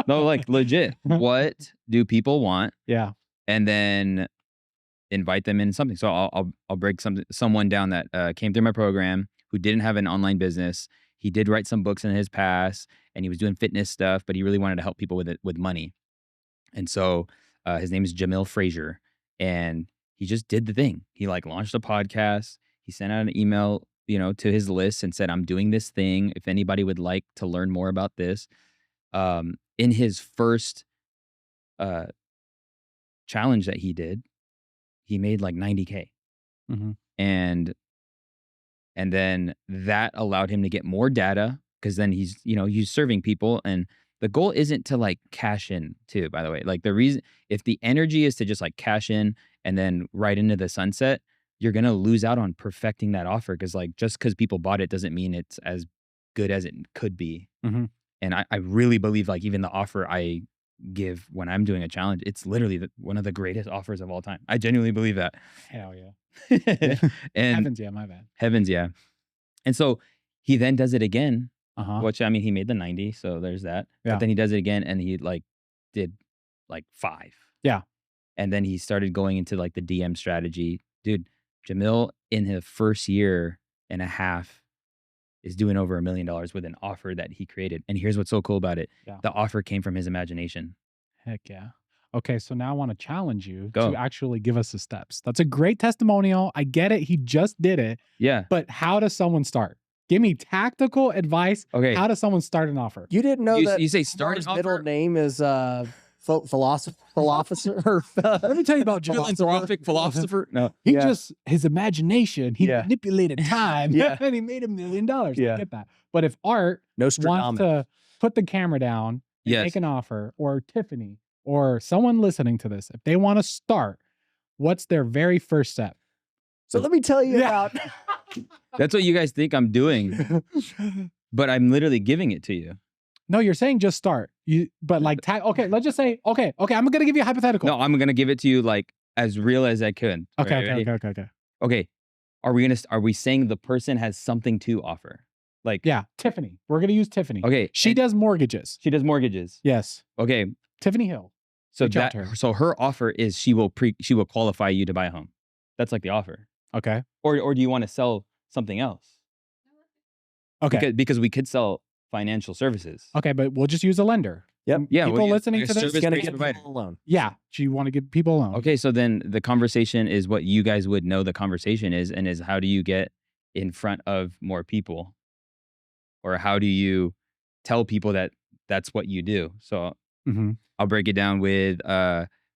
no, like legit. What do people want? Yeah. And then invite them in something. So I'll break someone down that came through my program who didn't have an online business. He did write some books in his past and he was doing fitness stuff, but he really wanted to help people with money. And so his name is Jamil Frazier, and he just did the thing. He like launched a podcast. He sent out an email, you know, to his list and said, I'm doing this thing. If anybody would like to learn more about this. In his first challenge that he did, he made like 90K. And then that allowed him to get more data because then he's serving people. And the goal isn't to like cash in too, by the way. Like the reason, if the energy is to just like cash in and then right into the sunset, you're going to lose out on perfecting that offer. Cause like, just cause people bought it doesn't mean it's as good as it could be. And I really believe like even the offer I give when I'm doing a challenge, it's literally one of the greatest offers of all time. I genuinely believe that. Hell yeah. And Heavens, yeah, my bad. Heavens, yeah. And so he then does it again, Uh-huh. which I mean, he made the 90, so there's that. Yeah. But then he does it again and he like did like 5. Yeah. And then he started going into like the DM strategy. Dude, Jamil in his first year and a half is doing over $1 million with an offer that he created. And here's what's so cool about it. Yeah. The offer came from his imagination. Heck yeah. Okay, so now I want to challenge you Go. to actually give us the steps. That's a great testimonial. I get it. He just did it. Yeah. But how does someone start? Give me tactical advice. Okay. How does someone start an offer? You didn't know that You say start Omar's an middle offer? name is philosopher. Let me tell you about Philanthropic philosopher? No. He just, his imagination, he Yeah. manipulated time Yeah. and he made $1 million. Yeah. I get that. But if Art wants Nostradamus. to put the camera down and Yes. make an offer, or Tiffany, or someone listening to this, if they want to start, what's their very first step? So let me tell you about. That's what you guys think I'm doing, but I'm literally giving it to you. No, you're saying just start. But like, okay, let's just say, okay, I'm gonna give you a hypothetical. No, I'm going to give it to you like as real as I could. Okay. Okay. Are we saying the person has something to offer? Like, Yeah, Tiffany. We're gonna use Tiffany. okay. She and does mortgages. She does mortgages. Yes. Okay. Tiffany Hill. So Reach out to her. so her offer is she will qualify you to buy a home. That's like the offer. Okay. Or do you want to sell something else? Okay. Because we could sell financial services. Okay, but we'll just use a lender. Yep. Yeah. People listening to this, service It's gonna based get provider. people alone. yeah, do you want to give people a loan? Okay, so then the conversation is what you guys would know the conversation is, and is how do you get in front of more people? Or how do you tell people that that's what you do? So I'll break it down with,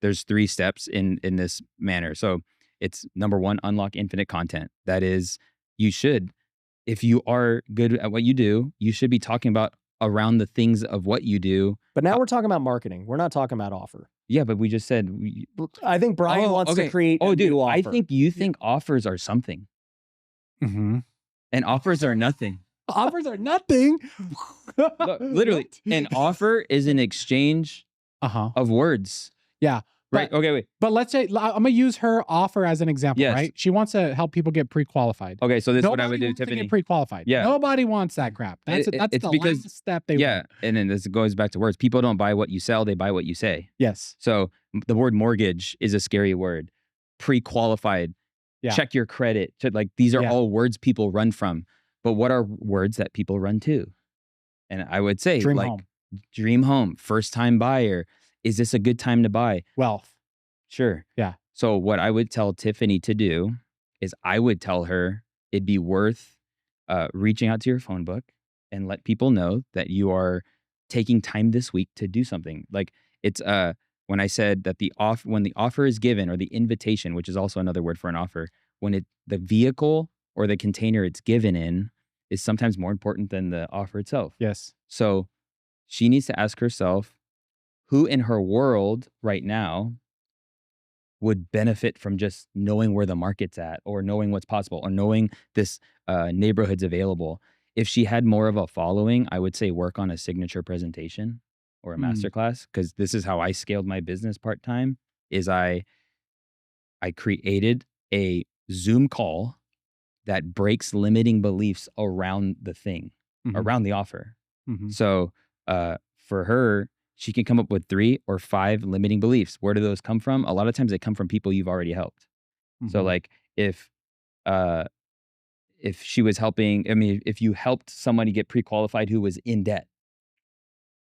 there's 3 steps in this manner. So it's number 1, unlock infinite content. That is, you should, if you are good at what you do, you should be talking about around the things of what you do. But now we're talking about marketing. We're not talking about offer. Yeah, but we just said, I think Brian wants to create a dude, new offer. I think you think offers are something. And offers are nothing. Offers are nothing. Look, literally, an offer is an exchange of words. Yeah. Right. Okay, wait. But let's say, I'm gonna use her offer as an example, Yes. right? She wants to help people get pre-qualified. Okay, so this is what I Nobody would do, wants to Tiffany. get pre-qualified. Yeah. Nobody wants that crap. That's It's the because- last step they Yeah, want. and then this goes back to words. People don't buy what you sell; they buy what you say. Yes. So the word mortgage is a scary word. Pre-qualified. Yeah. Check your credit. Like these are Yeah. all words people run from. But what are words that people run to? And I would say, Dream like, home. dream home, first time buyer. Is this a good time to buy? Wealth. Sure. Yeah. So what I would tell Tiffany to do is I would tell her it'd be worth reaching out to your phone book and let people know that you are taking time this week to do something. Like, it's when I said that when the offer is given, or the invitation, which is also another word for an offer, when the vehicle or the container it's given in is sometimes more important than the offer itself. Yes. So she needs to ask herself, who in her world right now would benefit from just knowing where the market's at, or knowing what's possible, or knowing this neighborhood's available. If she had more of a following, I would say work on a signature presentation or a masterclass, because this is how I scaled my business part-time. Is I created a Zoom call that breaks limiting beliefs around the thing, around the offer. So for her, she can come up with 3 or 5 limiting beliefs. Where do those come from? A lot of times they come from people you've already helped. So like if she was helping, I mean, if you helped somebody get pre-qualified who was in debt,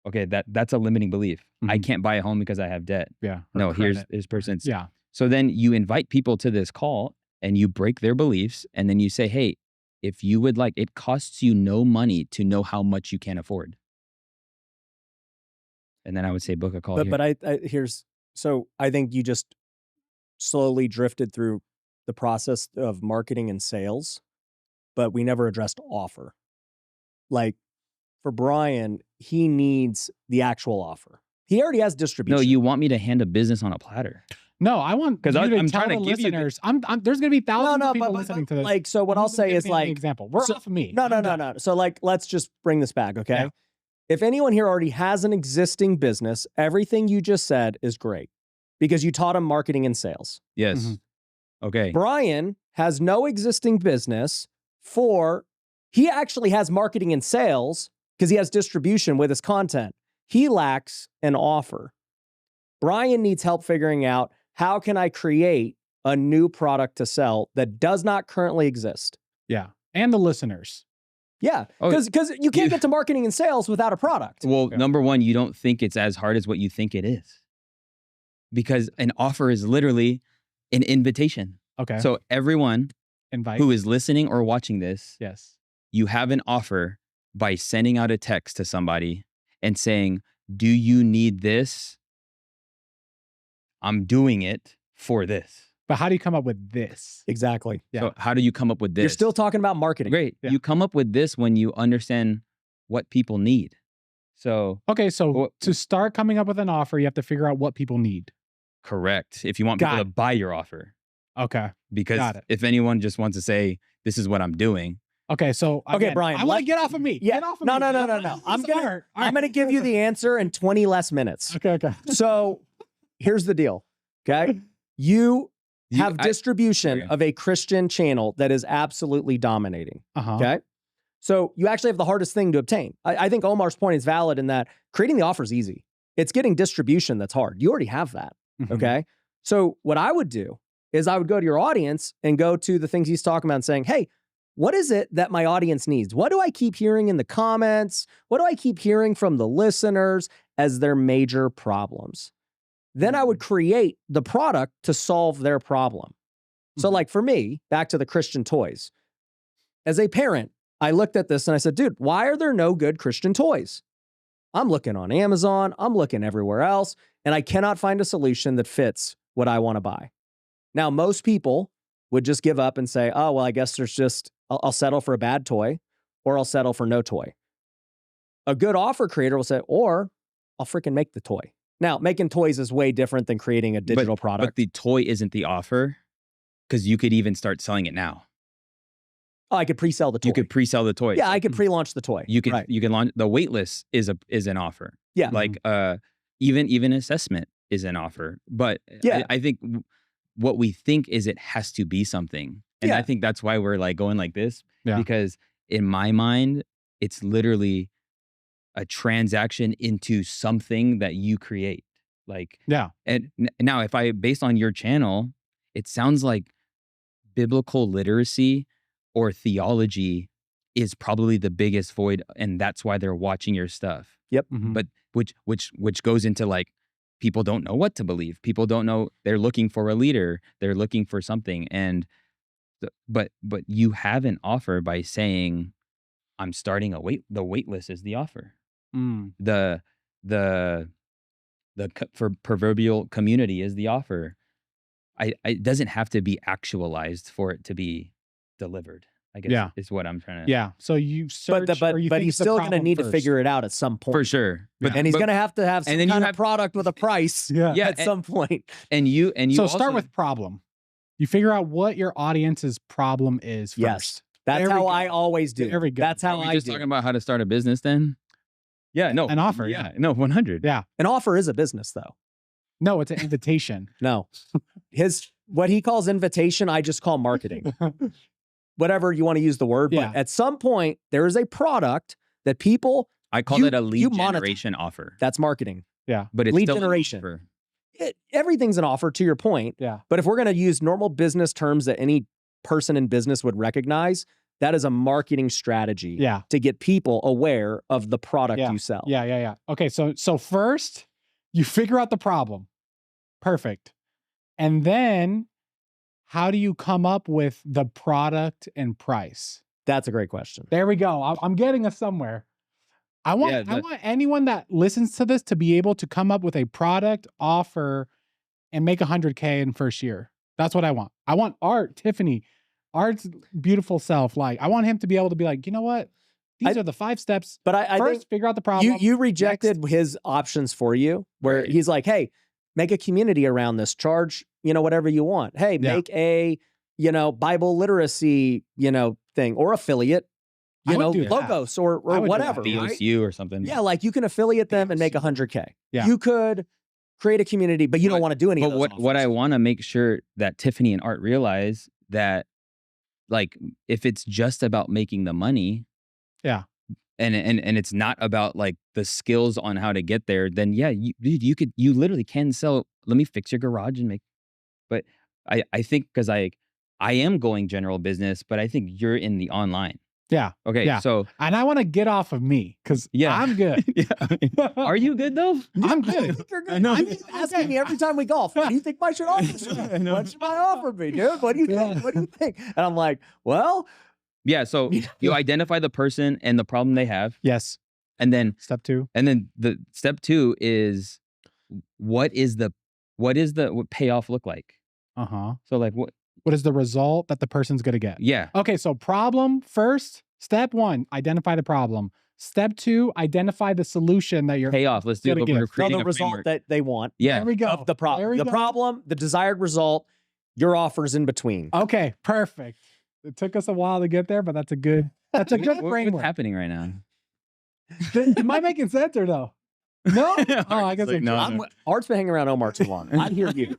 okay, that's a limiting belief. I can't buy a home because I have debt. Yeah. No, here's this person's. Yeah. So then you invite people to this call and you break their beliefs, and then you say, hey, if you would like, it costs you no money to know how much you can afford. And then I would say book a call here. But I think you just slowly drifted through the process of marketing and sales, but we never addressed offer. Like, for Brian, he needs the actual offer. He already has distribution. No, you want me to hand a business on a platter. No, I want you to I'm tell trying the to give you listeners. There's going to be thousands of people listening to this. Like, so what I'll say is, like, example. We're off of me. No. So, like, let's just bring this back, okay? Yeah. If anyone here already has an existing business, everything you just said is great because you taught him marketing and sales. Yes. Okay. Brian has no existing business. He actually has marketing and sales because he has distribution with his content. He lacks an offer. Brian needs help figuring out, how can I create a new product to sell that does not currently exist? Yeah. And the listeners. Yeah, because you can't get to marketing and sales without a product. Well, number one, you don't think it's as hard as what you think it is. Because an offer is literally an invitation. Okay. So everyone who is listening or watching this, yes, you have an offer by sending out a text to somebody and saying, do you need this? I'm doing it for this. But how do you come up with this? Exactly. Yeah. So how do you come up with this? You're still talking about marketing. Great. Yeah. You come up with this when you understand what people need. So okay, so to start coming up with an offer, you have to figure out what people need. Correct. If you want people to buy your offer. Okay. Because if anyone just wants to say, this is what I'm doing. Okay, so again, Brian, I want to get off of me. Yeah. Get off of me. No. I'm gonna give you the answer in 20 less minutes. Okay. So here's the deal. Okay. You have distribution of a Christian channel that is absolutely dominating. Okay. So you actually have the hardest thing to obtain. I think Omar's point is valid in that creating the offer is easy. It's getting distribution that's hard. You already have that. Okay. So what I would do is I would go to your audience and go to the things he's talking about and saying, hey, what is it that my audience needs? What do I keep hearing in the comments? What do I keep hearing from the listeners as their major problems? Then I would create the product to solve their problem. So like for me, back to the Christian toys. As a parent, I looked at this and I said, dude, why are there no good Christian toys? I'm looking on Amazon, I'm looking everywhere else, and I cannot find a solution that fits what I want to buy. Now, most people would just give up and say, oh, well, I guess I'll settle for a bad toy, or I'll settle for no toy. A good offer creator will say, or I'll freaking make the toy. Now, making toys is way different than creating a digital product. But the toy isn't the offer, because you could even start selling it now. Oh, I could pre-sell the toy. You could pre-sell the toy. Yeah, I could pre-launch the toy. You can launch the wait list is an offer. Yeah. Like even assessment is an offer. But I think what we think is it has to be something. And I think that's why we're like going like this. Yeah. Because in my mind, it's literally a transaction into something that you create. Like, and now based on your channel, it sounds like biblical literacy or theology is probably the biggest void, and that's why they're watching your stuff. Yep. Mhm. But which goes into like, people don't know what to believe. People don't know. They're looking for a leader. They're looking for something. And but you have an offer by saying, I'm starting the wait list is the offer. Mm. The for proverbial community is the offer. It doesn't have to be actualized for it to be delivered, I guess. Yeah. Is what I'm trying to. Yeah. So you search, or you But think he's of the still going to problem need to first. figure it out at some point. For sure. And he's going to have some and then you kind of have- product with a price Yeah. Yeah, at some point. And you So also, start with problem. You figure out what your audience's problem is first. Yes. That's There we how go. I always do. There we go. That's how Are we I just do. talking about how to start a business then? Yeah, no. An offer, Yeah, no, 100. Yeah. An offer is a business, though. No, it's an invitation. No. What he calls invitation, I just call marketing. Whatever you want to use the word. Yeah. But at some point, there is a product that people, I call it a lead you monetize. generation offer. that's marketing. But it's lead still an generation. offer. Everything's an offer, to your point. Yeah. But if we're going to use normal business terms that any person in business would recognize, that is a marketing strategy Yeah. to get people aware of the product Yeah. you sell. Yeah. Okay. So first you figure out the problem. Perfect. And then how do you come up with the product and price? That's a great question. There we go. I'm getting us somewhere. I want Yeah, I want anyone that listens to this to be able to come up with a product offer and make 100K in first year. That's what I want. I want Art's beautiful self. Like, I want him to be able to be like, you know what? These are the 5 steps. But I First, think figure out the problem. you rejected his options for you, where Right. he's like, hey, make a community around this, charge, whatever you want. Hey, Yeah. make a, Bible literacy, thing, or affiliate, I would do that. logos or I would do whatever. that. Right? BOSU or something. Yeah, like you can affiliate them and make 100K. Yeah. You could create a community, but you don't want to do any of But those. what I offers. want to make sure that Tiffany and Art realize that, like, if it's just about making the money, Yeah. and it's not about like the skills on how to get there, then yeah, you literally can sell. Let me fix your garage and make. But I think because I am going general business, but I think you're in the online. Yeah. Okay, Yeah. so And I want to get off of me because Yeah. I'm good. yeah, are you good though? I'm I good. think you're good. I know. I mean, you asking me every time we golf, what do you think I should offer? I know. What should I offer me, dude? What do you think? Yeah. What do you think? And I'm like, well, Yeah, so you identify the person and the problem they have, Yes. and then Step 2. the step 2 is what payoff look like? Uh-huh. So like what? What is the result that the person's going to get? Yeah, Okay, so problem first. Step 1, identify the problem. Step 2, identify the solution that you're. payoff. Let's do Gotta it. get We're it. tell creating the a result framework. that they want Yeah, There we go. of the There problem. we The go. problem, the desired result, your offer's in between. Okay, perfect. It took us a while to get there, but that's a good What's framework. happening right now? Am I making sense or no? No? Oh, I guess Like, I'm no. Art's been hanging around Omar too long. I hear you.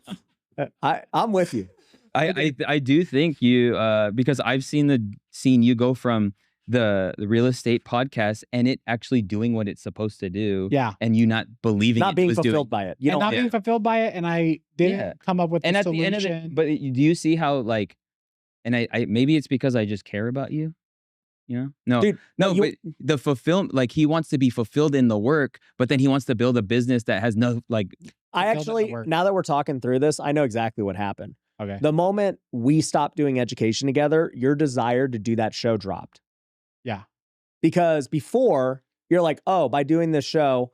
I'm with you. I do think you because I've seen you go from the real estate podcast and it actually doing what it's supposed to do. Yeah. And you not believing Not it being was doing. fulfilled by it. You And don't. not being fulfilled by it, and I didn't Yeah. come up with And the at the solution. end of it, but do you see how like, and I maybe it's because I just care about you, No, Dude, no, you- but the fulfillment, like he wants to be fulfilled in the work, but then he wants to build a business that has no like. I fulfilled at actually, work. now that we're talking through this, I know exactly what happened. Okay. The moment we stopped doing education together, your desire to do that show dropped. Yeah. Because before, you're like, oh, by doing this show,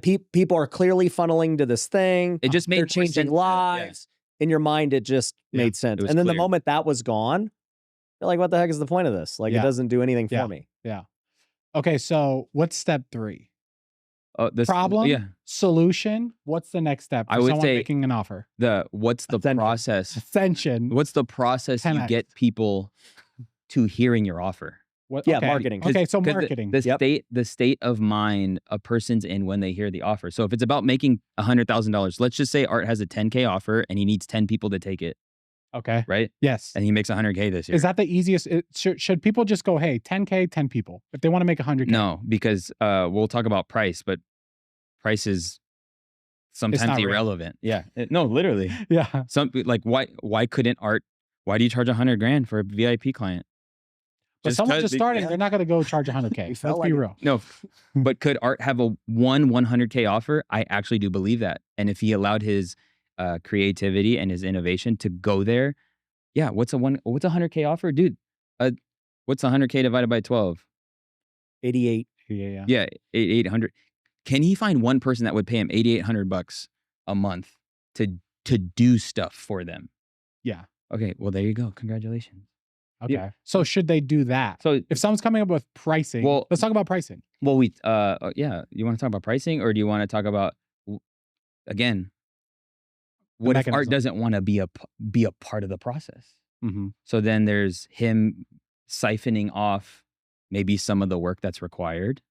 people are clearly funneling to this thing. It just made They're more changing sense. lives. In your mind, it just Yeah, made sense. it was And then the clear. moment that was gone, you're like, what the heck is the point of this? Like, Yeah. it doesn't do anything Yeah. for me. Okay, so what's step 3? This Problem? Yeah. Solution. What's the next step for I would someone say- making an offer? What's the Ascension. process? Ascension. What's the process you 10x. get people to hearing your offer? What, Yeah, okay. marketing. Okay, so 'Cause marketing. The state of mind a person's in when they hear the offer. So if it's about making $100,000, let's just say Art has a 10K offer and he needs 10 people to take it, Okay. right? Yes. And he makes 100K this year. Is that the easiest? Should people just go, hey, 10K, 10 people, if they want to make 100K? No, because we'll talk about price, but price is sometimes not real. irrelevant. Yeah, no, literally. Yeah. Why couldn't Art? Why do you charge $100,000 for a VIP client? But someone 'cause just starting, they're not going to go charge We 100K. Let's felt be like it. real. No, but could Art have a 100K offer? I actually do believe that. And if he allowed his creativity and his innovation to go there, yeah. What's a 100K offer, dude? What's 100K divided by 12? 88. Yeah. Yeah, 800. Can he find one person that would pay him $8,800 a month to do stuff for them? Yeah. Okay, well there you go. Congratulations. Okay. Yeah. So should they do that? So If someone's coming up with pricing, Well- let's talk about pricing. well, yeah. You want to talk about pricing, or do you want to talk about again? What if Art mechanism. doesn't want to be a part of the process? Mm-hmm. So then there's him siphoning off maybe some of the work that's required,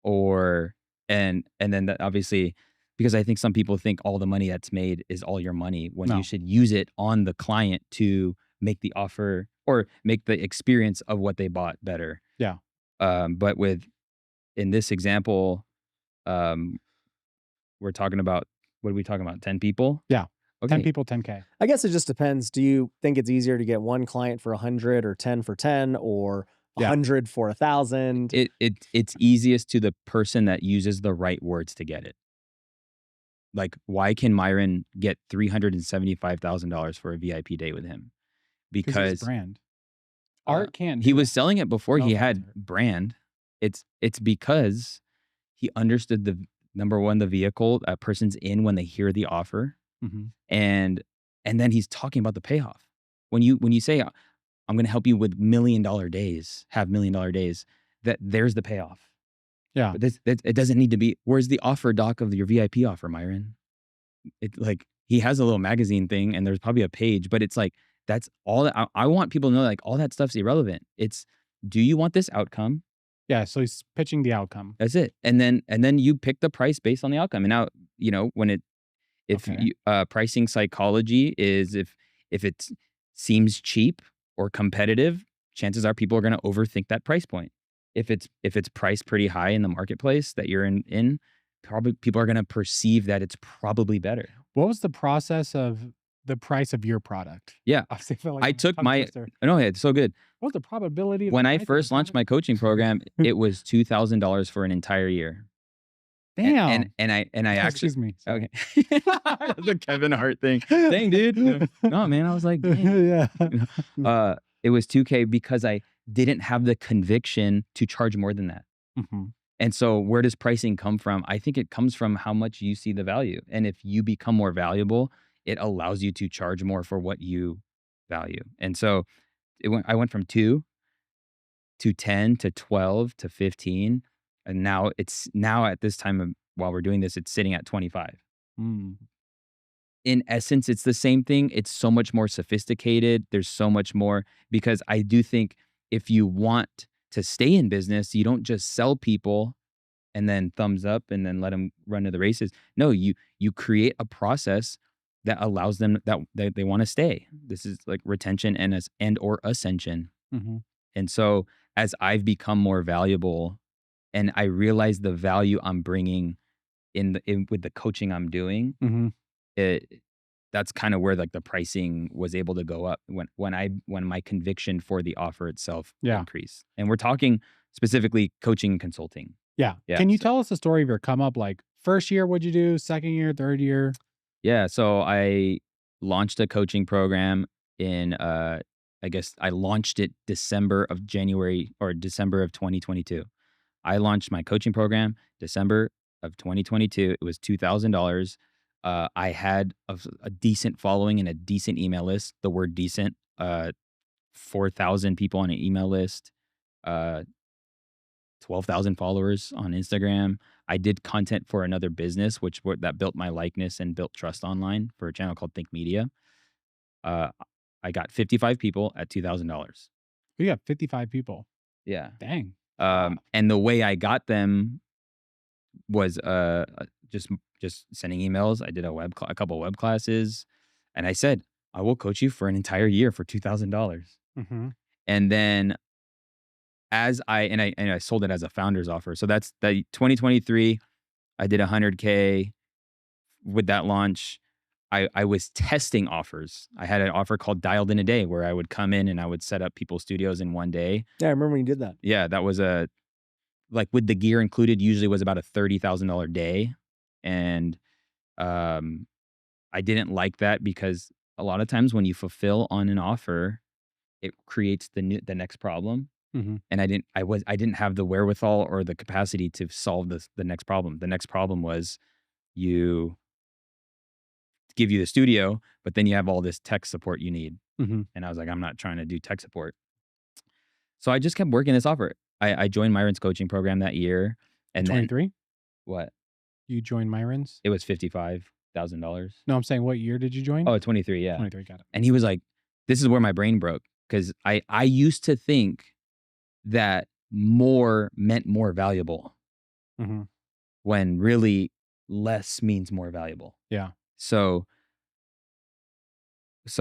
or and then that obviously, because I think some people think all the money that's made is all your money when No. you should use it on the client to make the offer or make the experience of what they bought better. Yeah. But in this example, we're talking about, what are we talking about? 10 people? Yeah. Okay. 10 people, 10K. I guess it just depends. Do you think it's easier to get one client for 100 or 10 for 10 or Yeah. 100 for 1,000? It's easiest to the person that uses the right words to get it. Like, why can Myron get $375,000 for a VIP day with him? Because Because it's brand. Art can't. he do was that. selling it before No he offense, had Art. brand. It's because he understood the number one, the vehicle that person's in when they hear the offer, Mhm. and then he's talking about the payoff. When you say, I'm going to help you with $1 million days, have $1 million days, that there's the payoff. Yeah. But it doesn't need to be. Where's the offer doc of your VIP offer, Myron? It, like, he has a little magazine thing, and there's probably a page, but it's like, that's all that I want people to know. Like, all that stuff's irrelevant. It's, do you want this outcome? Yeah. So he's pitching the outcome. That's it. And then you pick the price based on the outcome. And now, if Okay. pricing psychology is, if it seems cheap or competitive, chances are people are going to overthink that price point. If it's priced pretty high in the marketplace that you're in, probably people are going to perceive that it's probably better. What was the process of the price of your product? Yeah. I feel like I a took tongue my, twister. no, it's so good. What was the probability of When the I price of first the launched product? my coaching program, it was $2,000 for an entire year. Damn. And I actually, Excuse me. okay. The Kevin Hart thing. Dang, dude. No, man. I was like, dang. Yeah. It was $2K because I didn't have the conviction to charge more than that. Mhm. And so where does pricing come from? I think it comes from how much you see the value. And if you become more valuable, it allows you to charge more for what you value. And so I went from 2 to 10 to 12 to 15. And now at this time while we're doing this, it's sitting at 25. Mm. In essence, it's the same thing. It's so much more sophisticated. There's so much more, because I do think if you want to stay in business, you don't just sell people and then thumbs up and then let them run to the races. No, you create a process that allows them that they want to stay. This is like retention and or ascension. Mhm. And so as I've become more valuable and I realize the value I'm bringing with the coaching I'm doing, Mhm. that's kind of where like the pricing was able to go up when my conviction for the offer itself Yeah. increased. And we're talking specifically coaching and consulting. Yeah. Yeah, Can you tell us the story of your come up? Like first year, what'd you do? Second year, third year? Yeah. So I launched a coaching program in, I guess I launched it December of 2022. I launched my coaching program December of 2022. It was $2,000. I had a decent following and a decent email list. The word decent, 4,000 people on an email list, 12,000 followers on Instagram. I did content for another business, that built my likeness and built trust online for a channel called Think Media. I got 55 people at $2,000. We got 55 people. Yeah. Dang. And the way I got them was just sending emails. I did a couple web classes, and I said, I will coach you for an entire year for $2,000. Mm-hmm. And then I sold it as a founder's offer. So that's the 2023. I did 100K with that launch. I was testing offers. I had an offer called Dialed in a Day where I would come in and I would set up people's studios in one day. Yeah, I remember when you did that. Yeah, that was like with the gear included, usually was about a $30,000 day. And I didn't like that because a lot of times when you fulfill on an offer, it creates the next problem. Mhm. And I didn't have the wherewithal or the capacity to solve the next problem. The next problem was you give you the studio, but then you have all this tech support you need. Mhm. And I was like, I'm not trying to do tech support. So I just kept working this offer. I joined Myron's coaching program that year. And then 23? what? You joined Myron's? It was $55,000. No, I'm saying what year did you join? Oh, 23, yeah. 23, got it. And he was like, this is where my brain broke. Because I used to think that more meant more valuable Mhm. when really less means more valuable. Yeah. So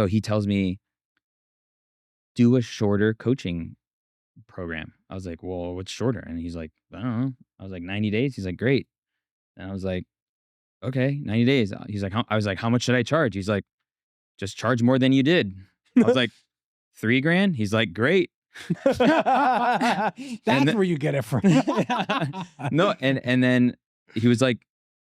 he tells me, do a shorter coaching program. I was like, well, what's shorter? And he's like, I don't know. I was like, 90 days. He's like, great. And I was like, okay, 90 days. He's like, I was like, how much should I charge? He's like, just charge more than you did. I was like, $3,000. He's like, great. That's then- where you get it from. No, and then he was like,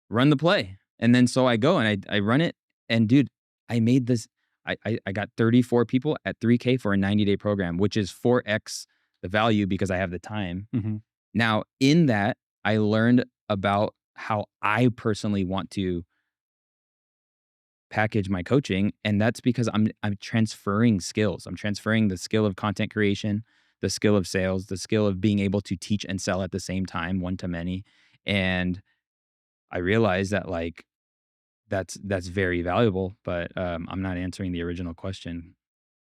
run the play. And then so I go and I run it. And dude, I made this. I got 34 people at $3,000 for a 90-day program, which is 4x the value because I have the time. Mhm. Now, in that, I learned about how I personally want to package my coaching, and that's because I'm transferring skills. I'm transferring the skill of content creation, the skill of sales, the skill of being able to teach and sell at the same time, one to many. And I realized that like that's very valuable, but I'm not answering the original question.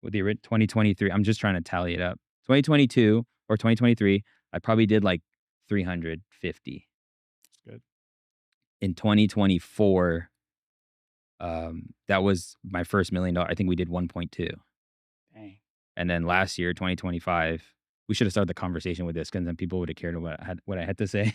With the 2023, I'm just trying to tally it up. 2022 or 2023, I probably did like 350. That's good. In 2024, that was my first $1 million. I think we did 1.2. Dang. And then last year, 2025, we should have started the conversation with this because then people would have cared what I had to say.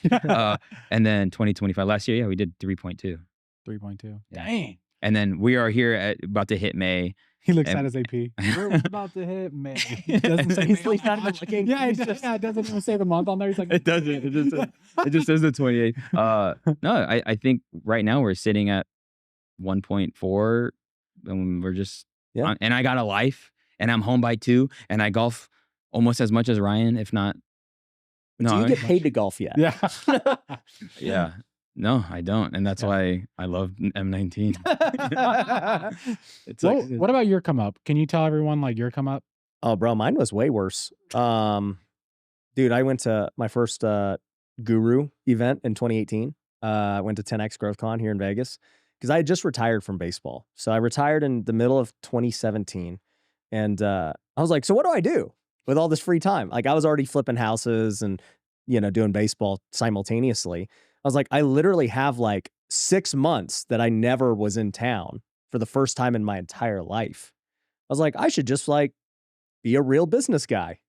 And then 2025, last year, yeah, we did 3.2. 3.2. Yeah. Dang. And then we are here about to hit May. He looks And- at his AP. We're about to hit May. He doesn't say He's May. not even looking. Yeah, He's it just- doesn't even say the month on there. He's like, It doesn't. It just says the 28th. No, I think right now we're sitting at 1.4, and we're just Yeah. and I got a life, and I'm home by 2, and I golf almost as much as Ryan, if not. Do you get paid to golf yet? yeah. Yeah. No, I don't, and that's Yeah. why I love M19. It's Well, like what about your come up? Can you tell everyone like your come up? Oh, bro, mine was way worse. Dude, I went to my first guru event in 2018. I went to 10X GrowthCon here in Vegas because I had just retired from baseball. So I retired in the middle of 2017. And I was like, so what do I do with all this free time? Like I was already flipping houses and, doing baseball simultaneously. I was like, I literally have like 6 months that I never was in town for the first time in my entire life. I was like, I should just like be a real business guy.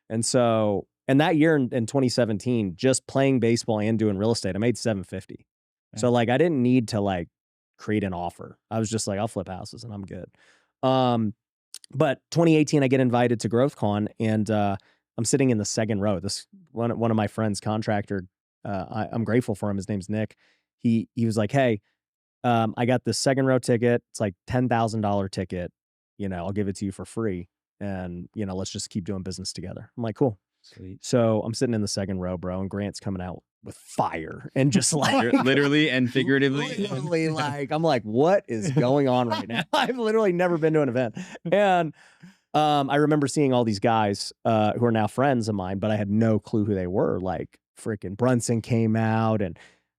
And so, and that year in 2017, just playing baseball and doing real estate, I made $750. So like, I didn't need to like create an offer. I was just like, I'll flip houses and I'm good. But 2018, I get invited to GrowthCon and I'm sitting in the second row. This one of my friends, contractor, I'm grateful for him. His name's Nick. He was like, hey, I got this second row ticket. It's like $10,000 ticket. I'll give it to you for free. And, let's just keep doing business together. I'm like, cool. sweet. So I'm sitting in the second row, bro, and Grant's coming out with fire and just like Literally and figuratively. literally, like I'm like, what is going on right now? I've literally never been to an event. And I remember seeing all these guys who are now friends of mine, but I had no clue who they were. Like freaking Brunson came out and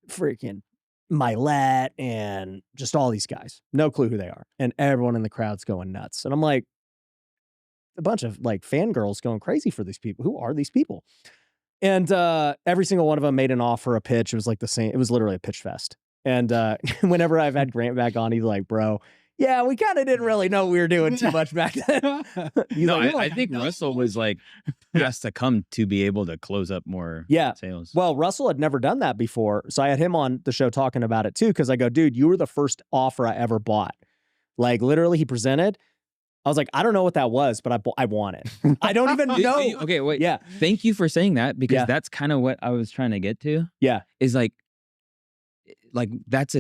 freaking Milet and just all these guys. No clue who they are. And everyone in the crowd's going nuts. And I'm like, a bunch of like fangirls going crazy for these people. Who are these people? And every single one of them made an offer, a pitch. It was like the same. It was literally a pitch fest. And whenever I've had Grant back on, he's like, bro, yeah, we kind of didn't really know we were doing too much back then. He's No, like, I think Russell was like has to come to be able to close up more Yeah. sales. Well, Russell had never done that before. So I had him on the show talking about it too. Cause I go, dude, you were the first offer I ever bought Like literally he presented. I was like, I don't know what that was, but I want it. I don't even know. Okay, wait. Yeah. Thank you for saying that, because Yeah. that's kind of what I was trying to get to. Yeah. Is like that's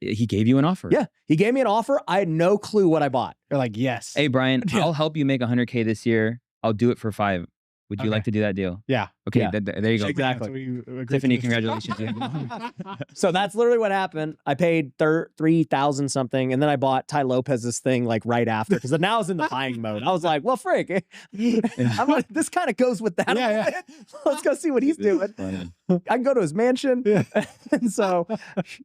he gave you an offer. Yeah. He gave me an offer. I had no clue what I bought. You're like, yes. Hey, Brian, Yeah. I'll help you make $100K this year. I'll do it for 5. Would you Okay. like to do that deal? Yeah. Okay, Yeah. there you go. Exactly. Tiffany, congratulations. So that's literally what happened. I paid $3,000 something, and then I bought Ty Lopez's thing like right after, because now I was in the buying mode. I was like, well, frick, this kind of goes with that. Yeah. Let's go see what he's doing. I can go to his mansion. Yeah. And so,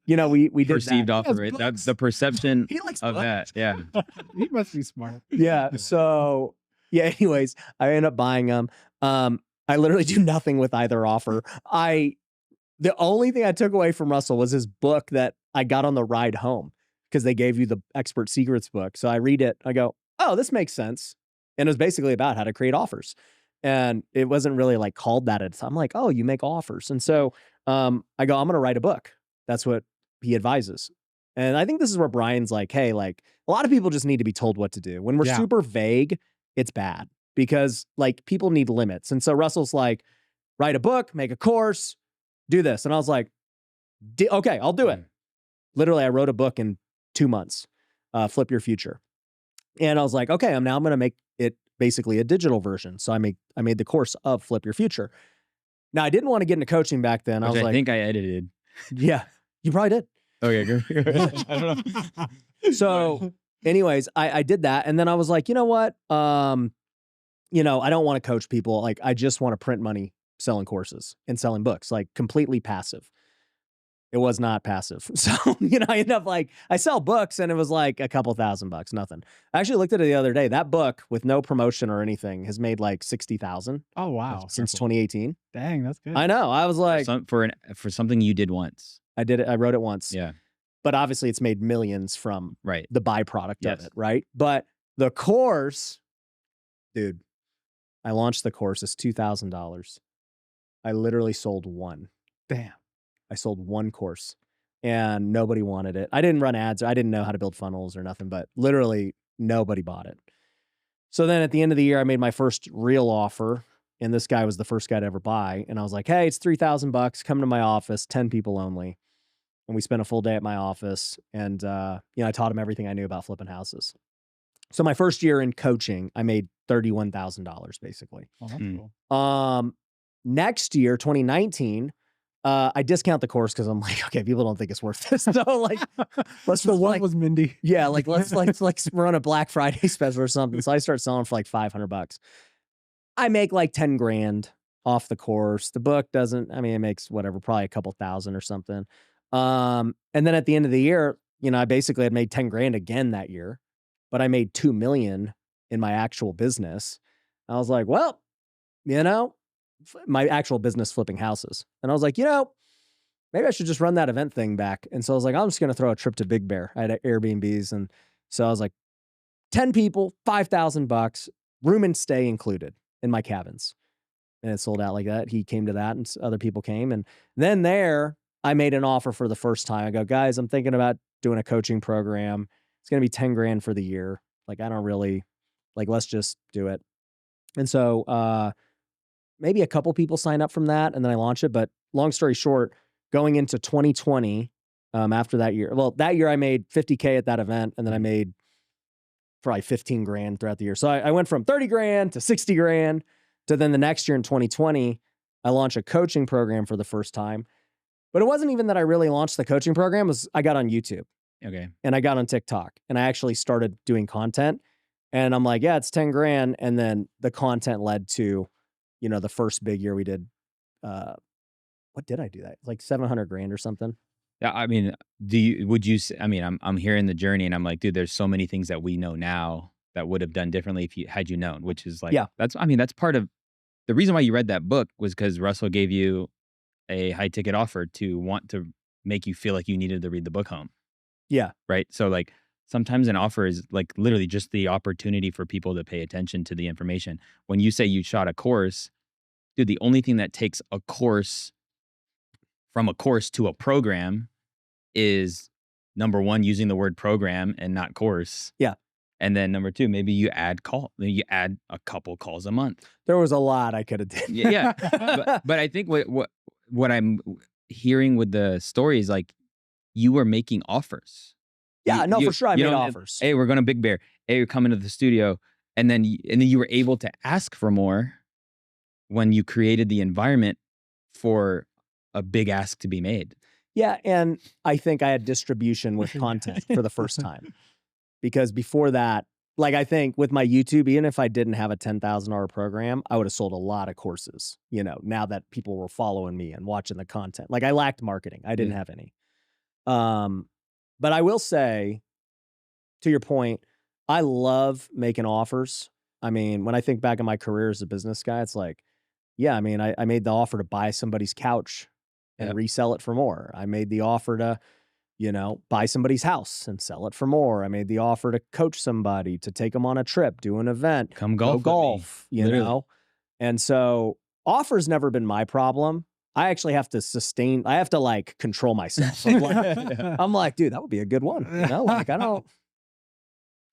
we did Perceived that. offer, right? That's the perception He likes of books. that. Yeah. He must be smart. Yeah. So yeah, anyways, I ended up buying them. I literally do nothing with either offer. The only thing I took away from Russell was his book that I got on the ride home, because they gave you the Expert Secrets book. So I read it. I go, oh, this makes sense. And it was basically about how to create offers. And it wasn't really like called that at the time. I'm like, oh, you make offers. And so I go, I'm going to write a book. That's what he advises. And I think this is where Brian's like, hey, like a lot of people just need to be told what to do. When we're super vague, it's bad, because like people need limits. And so Russell's like, write a book, make a course, do this. And I was like, okay, I'll do it. Literally, I wrote a book in 2 months, Flip Your Future. And I was like, okay, I'm going to make it basically a digital version. So I made the course of Flip Your Future. Now I didn't want to get into coaching back then. I think I edited. Yeah, you probably did. Okay, good. I don't know. So anyways, I did that. And then I was like, you know what? I don't want to coach people. Like, I just want to print money selling courses and selling books, like completely passive. It was not passive. So, I ended up like, I sell books and it was like a couple $1,000, nothing. I actually looked at it the other day. That book with no promotion or anything has made like 60,000. Oh, wow. Since 2018. Dang, that's good. I know. I was like, for something you did once. I did it. I wrote it once. Yeah. But obviously it's made millions from right. the byproduct of it. Right. But the course, dude, I launched the course. It's $2,000. I literally sold one. Damn. I sold one course and nobody wanted it. I didn't run ads. I didn't know how to build funnels or nothing, but literally nobody bought it. So then at the end of the year, I made my first real offer, and this guy was the first guy to ever buy. And I was like, hey, it's $3,000. Come to my office, 10 people only. And we spent a full day at my office. And, I taught him everything I knew about flipping houses. So my first year in coaching, I made $31,000 basically. Oh, that's cool. Next year, 2019, I discount the course because I'm like, okay, people don't think it's worth this. So like, let's So what was Mindy? Yeah, like let's run a Black Friday special or something. So I start selling for like $500. I make like 10 grand off the course. The book doesn't. I mean, it makes whatever, probably a couple thousand or something. And then at the end of the year, I basically had made 10 grand again that year, but I made 2 million in my actual business. I was like, well, my actual business flipping houses. And I was like, maybe I should just run that event thing back. And so I was like, I'm just going to throw a trip to Big Bear. I had Airbnbs. And so I was like, 10 people, $5,000, room and stay included in my cabins. And it sold out like that. He came to that and other people came. And then there, I made an offer for the first time. I go, guys, I'm thinking about doing a coaching program. It's going to be 10 grand for the year. Like, I don't really, let's just do it. And so maybe a couple people sign up from that and then I launch it. But long story short, going into 2020, after that year, that year I made 50K at that event, and then I made probably 15 grand throughout the year. So I went from 30 grand to 60 grand to then the next year in 2020, I launched a coaching program for the first time. But it wasn't even that I really launched the coaching program. I got on YouTube. Okay. And I got on TikTok and I actually started doing content, and I'm like, yeah, it's 10 grand. And then the content led to, the first big year we did, what did I do that? Like 700 grand or something. Yeah. I mean, I'm hearing the journey and I'm like, dude, there's so many things that we know now that would have done differently had you known, which is like, that's part of the reason why you read that book, was because Russell gave you a high ticket offer to want to make you feel like you needed to read the book home. Yeah. Right. So like sometimes an offer is like literally just the opportunity for people to pay attention to the information. When you say you shot a course, dude, the only thing that takes a course from a course to a program is number one, using the word program and not course. Yeah. And then number two, maybe you add a couple calls a month. There was a lot I could have done. Yeah. But I think what I'm hearing with the story is like you were making offers. Yeah, no, for sure. I made offers. Hey, we're going to Big Bear. Hey, you're coming to the studio. And then you were able to ask for more when you created the environment for a big ask to be made. Yeah, and I think I had distribution with content for the first time. Because before that, like I think with my YouTube, even if I didn't have a $10,000 program, I would have sold a lot of courses, now that people were following me and watching the content. Like I lacked marketing. I didn't have any. But I will say, to your point, I love making offers. I mean, when I think back on my career as a business guy, it's like, yeah, I mean, I made the offer to buy somebody's couch and resell it for more. I made the offer to, buy somebody's house and sell it for more. I made the offer to coach somebody, to take them on a trip, do an event, come go golf, you know? And so offers never been my problem. I actually have to I have to like control myself. I'm like, dude, that would be a good one. Like I don't.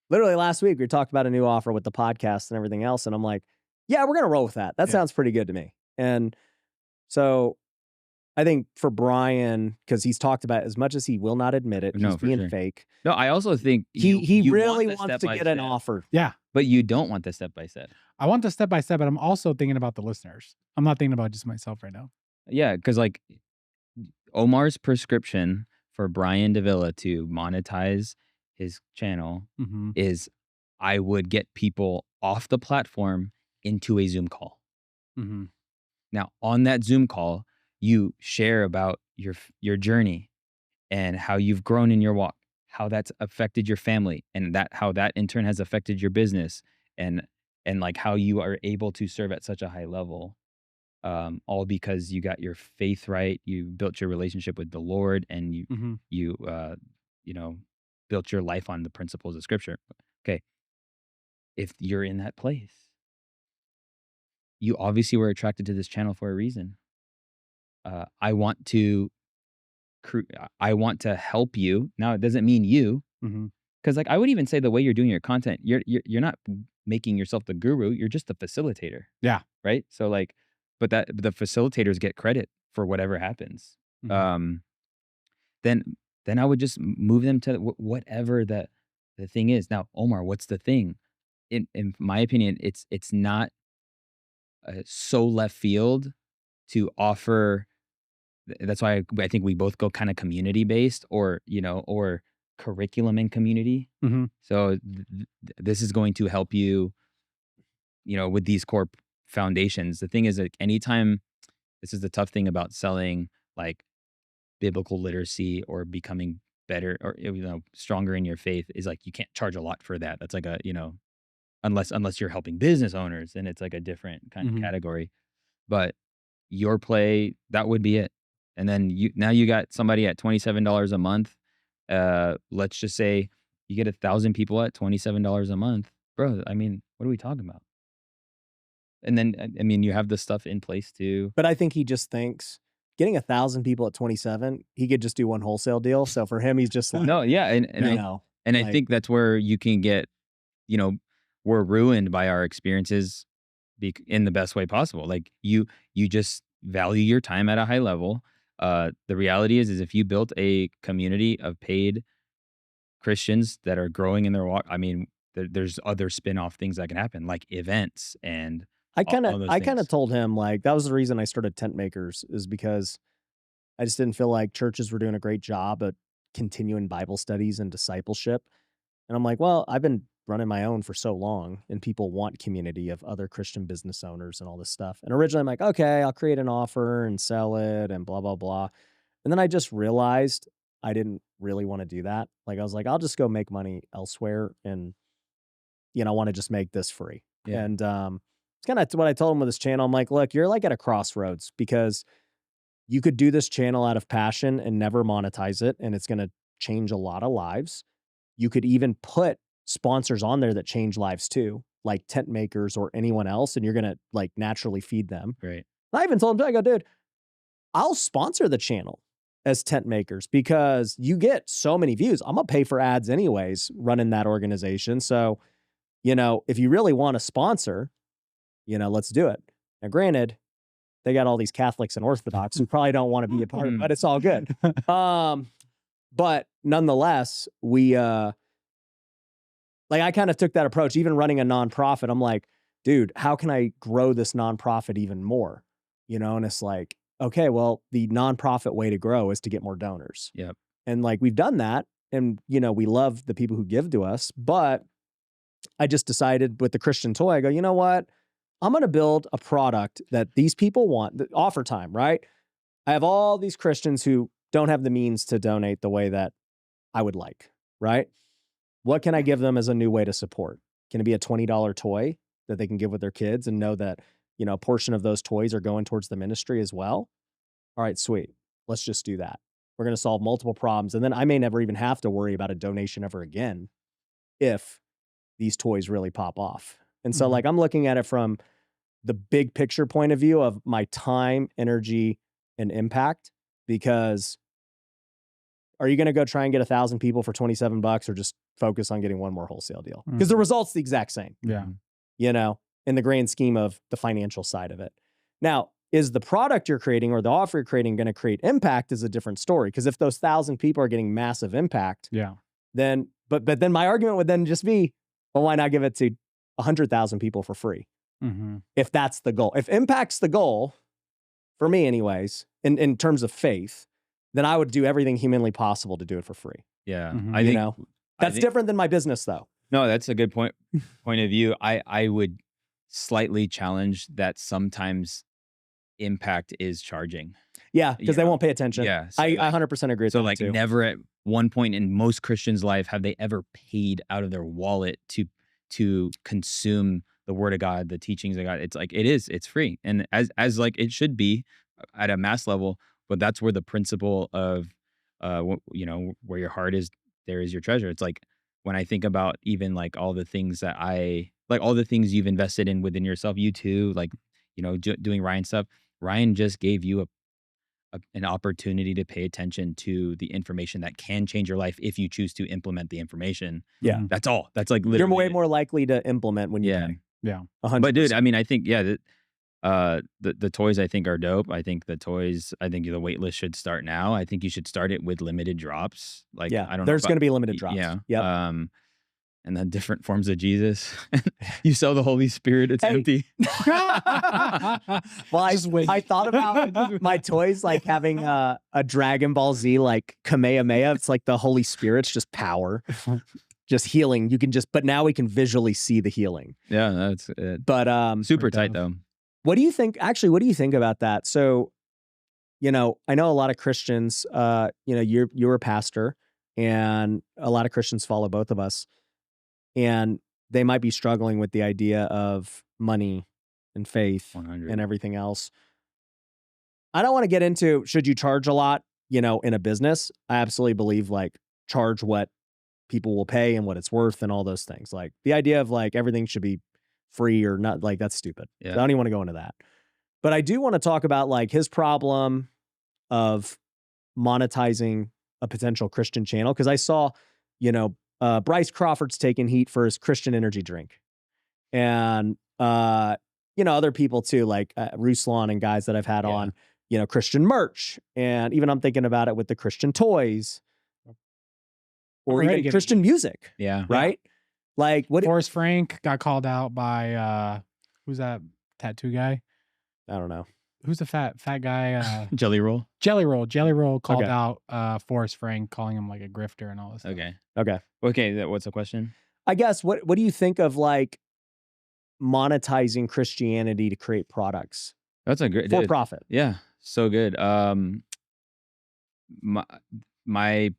Literally last week, we talked about a new offer with the podcast and everything else. And I'm like, yeah, we're going to roll with that. That sounds pretty good to me. And so I think for Brian, because he's talked about it, as much as he will not admit it, he's being fake. No, I also think he really wants to get an offer. Yeah. But you don't want the step-by-step. I want the step-by-step, but I'm also thinking about the listeners. I'm not thinking about just myself right now. Yeah, because like Omar's prescription for Brian Davila to monetize his channel is I would get people off the platform into a Zoom call. Now, on that Zoom call, you share about your journey and how you've grown in your walk, how that's affected your family, and how that in turn has affected your business, and like how you are able to serve at such a high level. All because you got your faith right, you built your relationship with the Lord, and you built your life on the principles of Scripture. Okay, if you're in that place, you obviously were attracted to this channel for a reason. I want to help you. Now, it doesn't mean you, because like I would even say the way you're doing your content, you're not making yourself the guru. You're just the facilitator. Yeah. Right. So like. But the facilitators get credit for whatever happens. Then I would just move them to whatever the thing is. Now, Omar, what's the thing? In my opinion, it's not so left field to offer. That's why I think we both go kind of community based, or curriculum and community. So this is going to help you, with these core foundations. The thing is, like, anytime, this is the tough thing about selling like biblical literacy or becoming better or stronger in your faith, is like you can't charge a lot for that. That's like a unless you're helping business owners, then it's like a different kind of category. But your play, that would be it. And then you got somebody at $27 a month. Let's just say you get 1,000 people at $27 a month, bro. I mean, what are we talking about? And then, I mean, you have the stuff in place too. But I think he just thinks getting 1,000 people at 27, he could just do one wholesale deal. So for him, he's just like, no, yeah. I think that's where you can get, we're ruined by our experiences in the best way possible. Like you just value your time at a high level. The reality is if you built a community of paid Christians that are growing in their walk, I mean, there's other spin-off things that can happen, like events and I kind of told him, like, that was the reason I started Tent Makers, is because I just didn't feel like churches were doing a great job at continuing Bible studies and discipleship. And I'm like, well, I've been running my own for so long, and people want community of other Christian business owners and all this stuff. And originally I'm like, okay, I'll create an offer and sell it and blah, blah, blah. And then I just realized I didn't really want to do that. Like, I was like, I'll just go make money elsewhere, and, I want to just make this free. Yeah. And it's kind of what I told him with this channel. I'm like, look, you're like at a crossroads, because you could do this channel out of passion and never monetize it, and it's going to change a lot of lives. You could even put sponsors on there that change lives too, like Tent Makers or anyone else, and you're going to like naturally feed them. Right. I even told him, I go, dude, I'll sponsor the channel. as tent makers because you get so many views. I'm gonna pay for ads anyways running that organization. So, if you really want to sponsor, let's do it. Now, granted, they got all these Catholics and Orthodox who probably don't want to be a part of it, but it's all good. But nonetheless, we I kind of took that approach, even running a nonprofit. I'm like, dude, how can I grow this nonprofit even more? And it's like, okay, well, the nonprofit way to grow is to get more donors. Yep. And we've done that. And, we love the people who give to us. But I just decided with the Christian toy, I go, you know what? I'm going to build a product that these people want, the offer time, right? I have all these Christians who don't have the means to donate the way that I would like, right? What can I give them as a new way to support? Can it be a $20 toy that they can give with their kids and know that, a portion of those toys are going towards the ministry as well? All right, sweet. Let's just do that. We're going to solve multiple problems. And then I may never even have to worry about a donation ever again if these toys really pop off. And so I'm looking at it from the big picture point of view of my time, energy, and impact, because are you going to go try and get 1,000 people for $27 or just focus on getting one more wholesale deal? Because the result's the exact same. Yeah. In the grand scheme of the financial side of it. Now, is the product you're creating or the offer you're creating going to create impact is a different story. Because if those 1,000 people are getting massive impact, then, but then my argument would then just be, well, why not give it to 100,000 people for free? If that's the goal. If impact's the goal, for me anyways, in terms of faith, then I would do everything humanly possible to do it for free. Yeah. I think that's different than my business though. No, that's a good point of view. I would slightly challenge that sometimes impact is charging. Yeah, because they won't pay attention. Yeah. So I 100% agree with that too. Never at one point in most Christians' life have they ever paid out of their wallet to consume the word of God, the teachings of God. It's it's free. And as it should be at a mass level, but that's where the principle of where your heart is, there is your treasure. It's like when I think about even all the things that all the things you've invested in within yourself, you too, doing Ryan stuff. Ryan just gave you an opportunity to pay attention to the information that can change your life if you choose to implement the information. Yeah. That's all. That's literally you're way more likely to implement when you can. Yeah. 100%. But dude, I mean, I think, the toys I think are dope. I think the wait list should start now. I think you should start it with limited drops. I don't know. There's going to be limited drops. Yeah. Yep. And then different forms of Jesus. You sell the Holy Spirit, it's empty. Well, I thought about my toys having a Dragon Ball Z Kamehameha. It's like the Holy Spirit's just power, just healing. But now we can visually see the healing. Yeah, that's it. But super tight though. What do you think? Actually, what do you think about that? So, I know a lot of Christians. You're a pastor, and a lot of Christians follow both of us. And they might be struggling with the idea of money and faith 100. and everything else. I don't want to get into should you charge a lot, in a business. I absolutely believe charge what people will pay and what it's worth and all those things. The idea of everything should be free or not, that's stupid. Yeah. I don't even want to go into that. But I do want to talk about his problem of monetizing a potential Christian channel. Because I saw, Bryce Crawford's taking heat for his Christian energy drink. And, other people too, Ruslan and guys that I've had on, Christian merch. And even I'm thinking about it with the Christian toys or even Christian music. Yeah. Right? What? Forrest Frank got called out by, who's that tattoo guy? I don't know. Who's the fat guy? Jelly Roll. Jelly Roll called out Forrest Frank, calling him a grifter and all this stuff. Okay. What's the question? I guess what do you think of monetizing Christianity to create products? That's a great for profit. Yeah, so good. My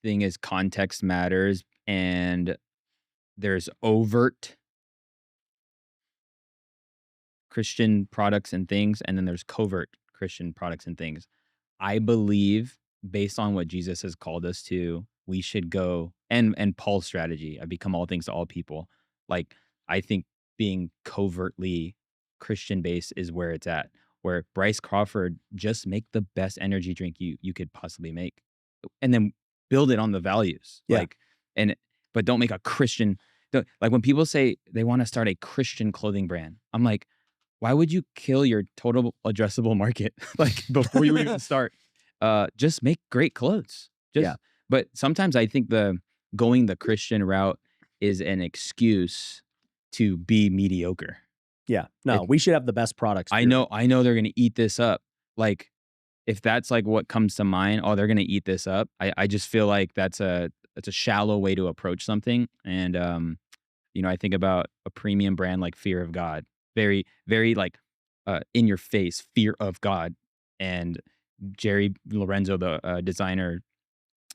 thing is context matters, and there's overt Christian products and things, and then there's covert Christian products and things. I believe, based on what Jesus has called us to, we should go, and Paul's strategy, I become all things to all people. I think being covertly Christian based is where it's at. where Bryce Crawford, just make the best energy drink you could possibly make, and then build it on the values. Yeah. Like, but don't make a Christian. Like when people say they want to start a Christian clothing brand, I'm like, why would you kill your total addressable market like before you even start? Just make great clothes. Yeah. But sometimes I think going the Christian route is an excuse to be mediocre. Yeah. No, we should have the best products. I know they're gonna eat this up. Like, if that's like what comes to mind, oh, they're gonna eat this up. I just feel like that's a shallow way to approach something. And I think about a premium brand like Fear of God. Very, very like in your face, fear of God. And Jerry Lorenzo, the designer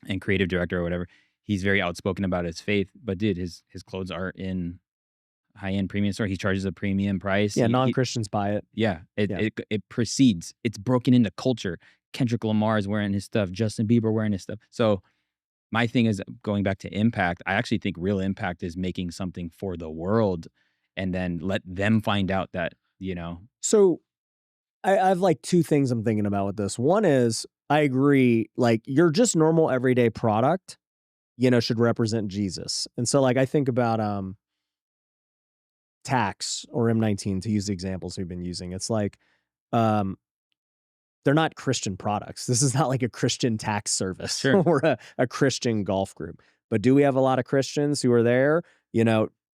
and creative director or whatever, he's very outspoken about his faith. But dude, his clothes are in high-end premium store. He charges a premium price. Yeah, non-Christians buy it. Yeah, it precedes. It's broken into culture. Kendrick Lamar is wearing his stuff. Justin Bieber wearing his stuff. So my thing is, going back to impact, I actually think real impact is making something for the world and then let them find out that, So I have like two things I'm thinking about with this. One is, I agree, like your just normal everyday product, should represent Jesus. And so like I think about Tax or M19, to use the examples we've been using. It's like they're not Christian products. This is not like a Christian tax service or a Christian golf group. But do we have a lot of Christians who are there?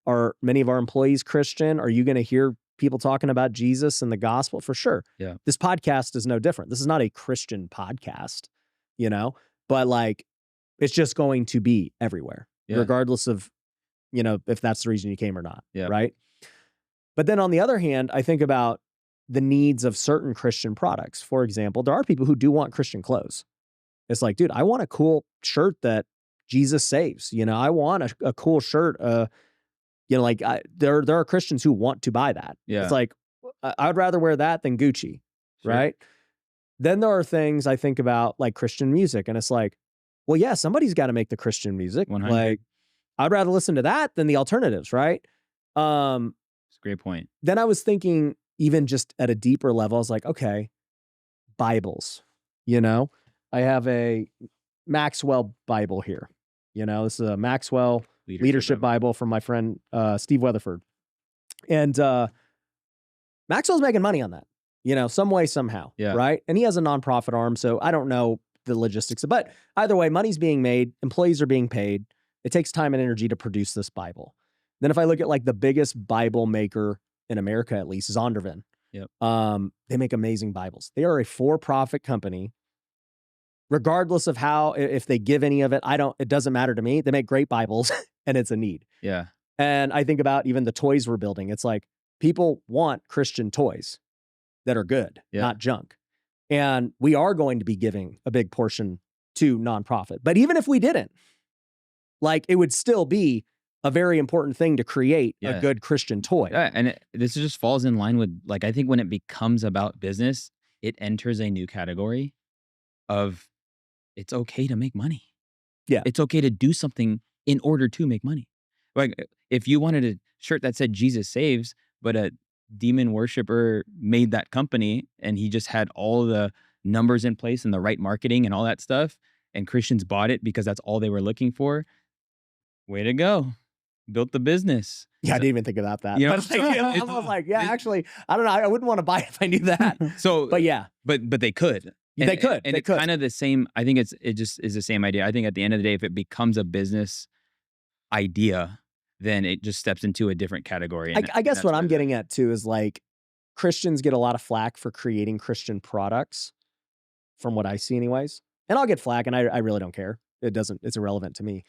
Are many of our employees Christian? Are you going to hear people talking about Jesus and the gospel? For sure. Yeah. This podcast is no different. This is not a Christian podcast, but like it's just going to be everywhere, regardless of, if that's the reason you came or not. Yeah. Right. But then on the other hand, I think about the needs of certain Christian products. For example, there are people who do want Christian clothes. It's like, dude, I want a cool shirt that Jesus saves. I want a cool shirt. There are Christians who want to buy that. Yeah. It's like, I would rather wear that than Gucci. Sure. Right. Then there are things I think about like Christian music. And it's like, well, yeah, somebody's got to make the Christian music. 100. Like, I'd rather listen to that than the alternatives. Right. It's a great point. Then I was thinking, even just at a deeper level, I was like, okay, Bibles, I have a Maxwell Bible here. This is a Maxwell Leadership Bible from my friend, Steve Weatherford. And Maxwell's making money on that, some way, somehow. Yeah. Right. And he has a nonprofit arm. So I don't know the logistics, but either way, money's being made. Employees are being paid. It takes time and energy to produce this Bible. Then if I look at like the biggest Bible maker in America, at least, is Zondervan. Yep. They make amazing Bibles. They are a for-profit company. Regardless of if they give any of it, it doesn't matter to me. They make great Bibles and it's a need. Yeah. And I think about even the toys we're building. It's like people want Christian toys that are good, not junk. And we are going to be giving a big portion to nonprofit. But even if we didn't, like it would still be a very important thing to create a good Christian toy. Yeah, and this just falls in line with, like, I think when it becomes about business, it enters a new category of it's okay to make money. Yeah. It's okay to do something in order to make money. Like if you wanted a shirt that said Jesus saves, but a demon worshiper made that company and he just had all the numbers in place and the right marketing and all that stuff, and Christians bought it because that's all they were looking for, way to go. Built the business. Yeah, I didn't even think about that. But I was like, yeah, actually, I don't know. I wouldn't want to buy it if I knew that. But yeah. But they could. They could. And it's kind of the same. I think it just is the same idea. I think at the end of the day, if it becomes a business idea, then it just steps into a different category. I guess what I'm getting at too is like Christians get a lot of flack for creating Christian products, from what I see anyways. And I'll get flack and I really don't care. It's irrelevant to me.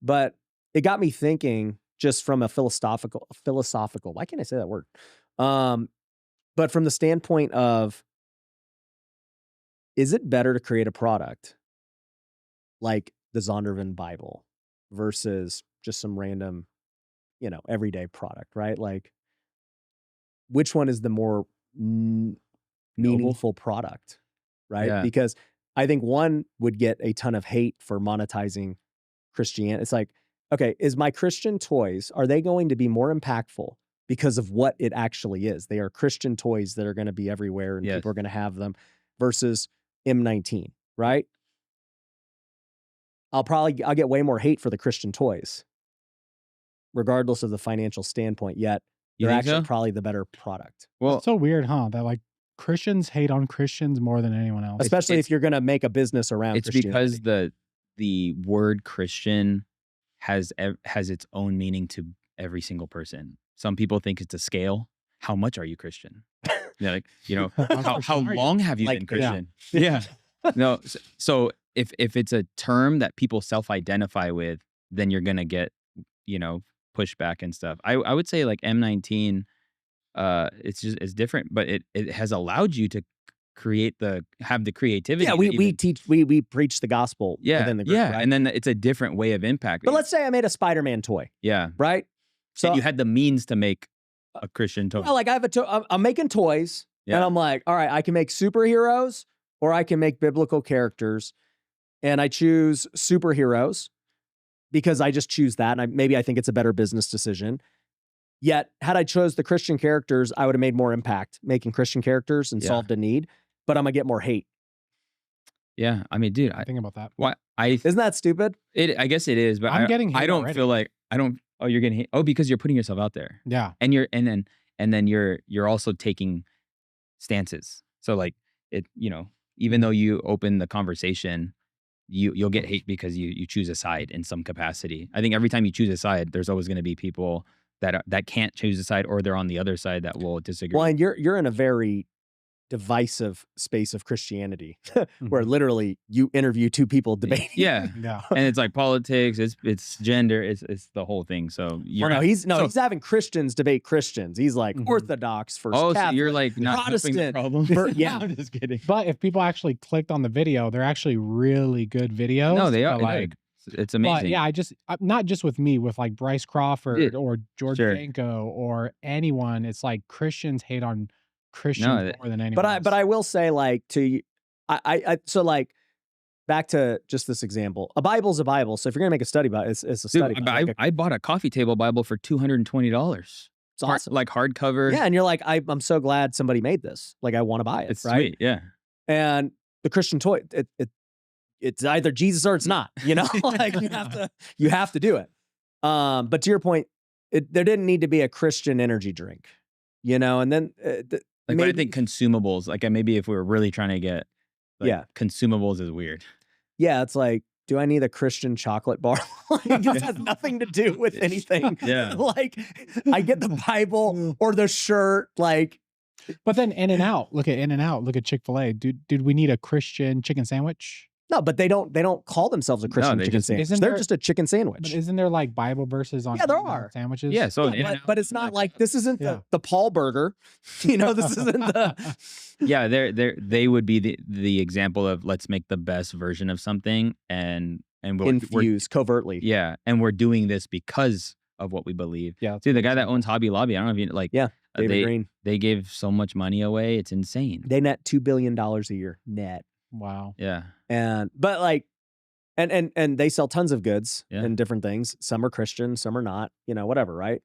But it got me thinking, just from a philosophical, why can't I say that word? But from the standpoint of, is it better to create a product like the Zondervan Bible versus just some random, everyday product, right? Like, which one is the more meaningful product, right? Yeah. Because I think one would get a ton of hate for monetizing Christianity. It's like, okay, is my Christian toys, are they going to be more impactful because of what it actually is. They are Christian toys that are going to be everywhere and Yes. people are going to have them versus M19, right? I'll get way more hate for the Christian toys, regardless of the financial standpoint, yet You they're think actually so? probably the better product. Well, It's so weird, huh? That like Christians hate on Christians more than anyone else. Especially if you're going to make a business around it's Christianity. because the word Christian has its own meaning to every single person. Some people think it's a scale. How much are you Christian? Yeah, like, how Christian are you? long have you Like, been Christian? Yeah. No, so if it's a term that people self-identify with, then you're gonna get, pushback and stuff. I would say like M19, it's different, but it has allowed you to have the creativity. Yeah, we preach the gospel within the group, right? And then it's a different way of impact. But let's say I made a Spider-Man toy, Yeah. right? So And you had the means to make a Christian toy. like I have I'm making toys, and Yeah. I'm like, all right, I can make superheroes or I can make biblical characters, and I choose superheroes because I just choose that, and maybe I think it's a better business decision. Yet, had I chose the Christian characters, I would have made more impact making Christian characters and Yeah. solved a need. But I'm gonna get more hate. Yeah. I mean, dude, Think about that. Isn't that stupid? I guess it is, but I'm getting hate I don't already. feel like you're getting hate. Oh, because you're putting yourself out there. Yeah. And then you're also taking stances. So like even though you open the conversation, you'll get hate because you choose a side in some capacity. I think every time you choose a side, there's always going to be people that can't choose a side, or they're on the other side that will disagree. Well, and you're in a very divisive space of Christianity where literally you interview two people debating. Yeah. Yeah. And it's like politics, it's gender, it's the whole thing. So He's having Christians debate Christians. He's like Orthodox versus Catholic. So you're like not helping the Protestant. problem. Yeah. I'm just kidding. But if people actually clicked on the video, they're actually really good videos. No, they are. But, like, It's amazing. but yeah, not just with me, with like Bryce Crawford or George Sure. Janko or anyone. It's like Christians hate on Christians more than anyone. But I will say, like, so like back to just this example. A Bible's a Bible. So if you're gonna make a study Bible, it's a study Bible. I bought a coffee table Bible for $220. It's awesome. Like hardcover. Yeah, and you're like, I'm so glad somebody made this. Like, I want to buy it. It's right? sweet. Yeah. And the Christian toy, it's either Jesus or it's not. Like you have to do it. But to your point, there didn't need to be a Christian energy drink. And then But I think consumables, like maybe if we were really trying to get, consumables is weird. Yeah, it's like, do I need a Christian chocolate bar? This has nothing to do with anything. Yeah. Like, I get the Bible or the shirt, like. But then In-N-Out, look at Chick-fil-A. Did we need a Christian chicken sandwich? No, but they don't call themselves a Christian chicken sandwich. They're just a chicken sandwich. But isn't there like Bible verses on there are sandwiches? Yeah, so but it's not like this isn't the Paul burger. This isn't the. Yeah, they would be the example of let's make the best version of something and we're infuse covertly. Yeah, and we're doing this because of what we believe. Yeah, dude, the guy that owns Hobby Lobby, I don't know if you like. Yeah, David Green. They give so much money away, it's insane. They net $2 billion a year net. Wow. Yeah. But like, and they sell tons of goods Yeah. and different things. Some are Christian, some are not, whatever. Right.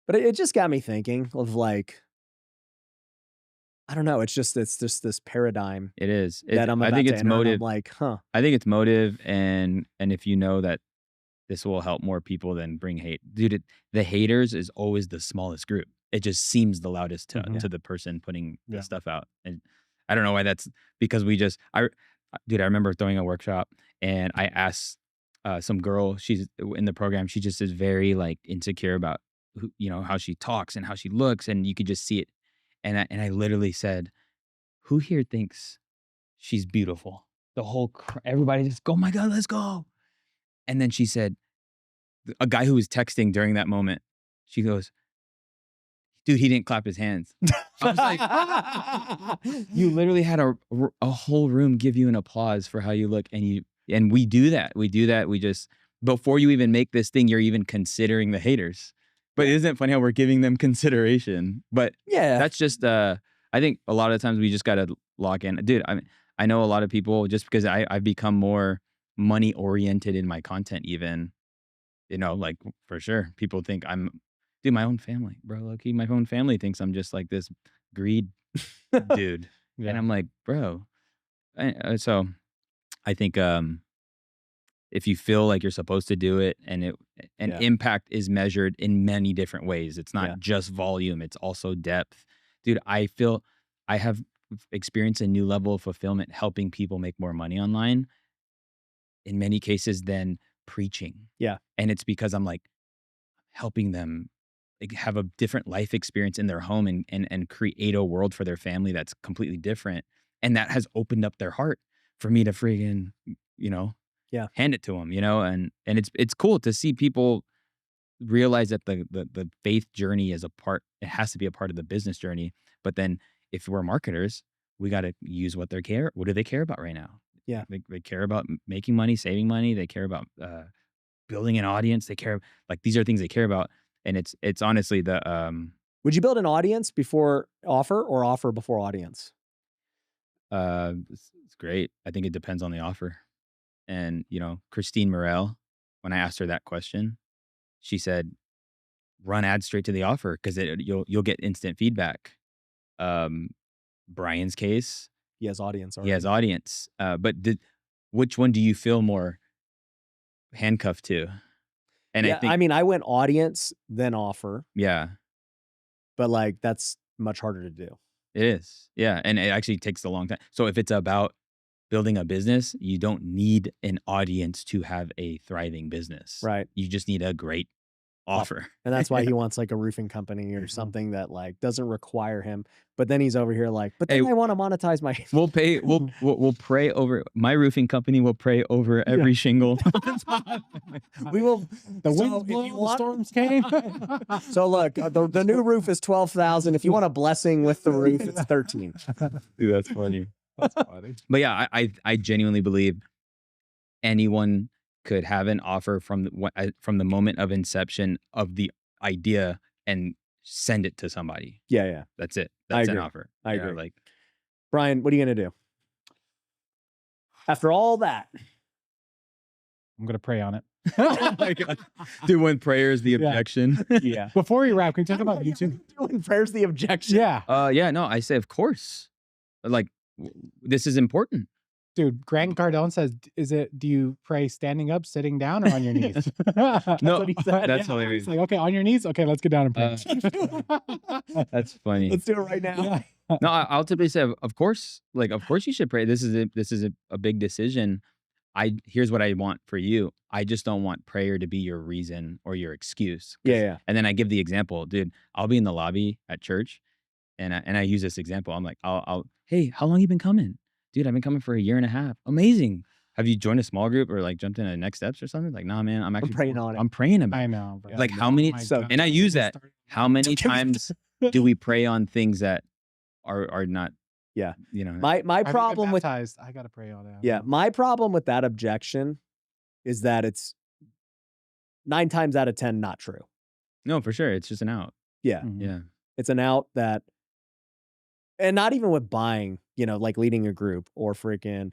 But it just got me thinking of like, I don't know. It's just this paradigm. It is. That I'm about I think to it's enter, and motive. I'm like, huh. I think it's motive, and if you know that this will help more people than bring hate, dude. The haters is always the smallest group. It just seems the loudest to the person putting the stuff out, and I don't know why. That's because I remember throwing a workshop, and I asked some girl. She's in the program. She just is very like insecure about how she talks and how she looks, and you could just see it. And I literally said, "Who here thinks she's beautiful?" Everybody just go, "Oh my God, let's go!" And then she said, a guy who was texting during that moment, she goes, "Dude, he didn't clap his hands." I was like, you literally had a whole room give you an applause for how you look, and we do that. We just, before you even make this thing, you're even considering the haters. But isn't it funny how we're giving them consideration? But yeah, that's just I think a lot of times we just gotta lock in. Dude, I know a lot of people, just because I've become more money oriented in my content, even, like, for sure, people think I'm Dude, my own family, bro. Low-key, my own family thinks I'm just like this greed dude. Yeah. And I'm like, bro. So I think if you feel like you're supposed to do it and Yeah. impact is measured in many different ways. It's not Yeah. just volume, it's also depth. Dude, I feel I have experienced a new level of fulfillment helping people make more money online in many cases than preaching. Yeah. And it's because I'm like helping them like have a different life experience in their home and create a world for their family that's completely different. And that has opened up their heart for me to friggin', you know, Yeah. hand it to them, you know, and it's cool to see people realize that the faith journey is a part. It has to be a part of the business journey. But then if we're marketers, we got to use what they care. What do they care about right now? Yeah. They care about making money, saving money. They care about building an audience. They care like these are things they care about. And it's honestly the Would you build an audience before offer or offer before audience? it's great. I think it depends on the offer. And you know, Christine Morel, when I asked her that question, she said, "Run ads straight to the offer because you'll get instant feedback." Brian's case, He has audience he already. has audience. But which one do you feel more handcuffed to? And Yeah, I mean, I went audience, then offer, yeah, but like that's much harder to do. it is. Yeah, and it actually takes a long time. So if it's about building a business, you don't need an audience to have a thriving business. Right. You just need a great offer. And that's why he wants like a roofing company or something that like doesn't require him. But then he's over here like, but then Hey, I want to monetize my We'll pay. We'll pray over my roofing company. Will pray over every shingle. we will The so winds if blew, you the want- storms came. So look, the new roof is 12,000. If you want a blessing with the roof, it's 13. Dude, that's funny. That's funny. But yeah, I genuinely believe anyone could have an offer from the moment of inception of the idea and send it to somebody. Yeah. That's it. I That's an agree. offer. I You know, agree. like Brian, what are you going to do? After all that, I'm gonna pray on it. oh my God. Dude, when prayer is the Yeah. objection. yeah. Before we wrap, can we talk about YouTube? Doing prayer's the objection. Yeah, Yeah, no, I say of course. Like this is important. dude. Grant Cardone says, do you pray standing up, sitting down, or on your knees?" That's No, what he said. that's Yeah. hilarious. He's like, okay, on your knees. Okay, let's get down and pray. That's funny. Let's do it right now. Yeah. No, I'll typically say, of course, like, of course you should pray. This is a big decision. Here's what I want for you. I just don't want prayer to be your reason or your excuse. Yeah. And then I give the example, dude. I'll be in the lobby at church, and I use this example. I'm like, hey, how long you been coming, dude? I've been coming for a year and a half. Amazing. Have you joined a small group or like jumped into Next Steps or something? Like, nah, man. I'm actually praying on it. I'm praying about it. I know. Bro. Like, how many? My so- God. And I use that. How many Can we- times do we pray on things that are not? Yeah. You know. My I've been problem with baptized. I gotta pray on it. yeah, my problem with that objection is that it's 9 times out of 10 not true. No, for sure. It's just an out. Yeah. Mhm. Yeah. It's an out that, and not even with buying, like leading a group or freaking,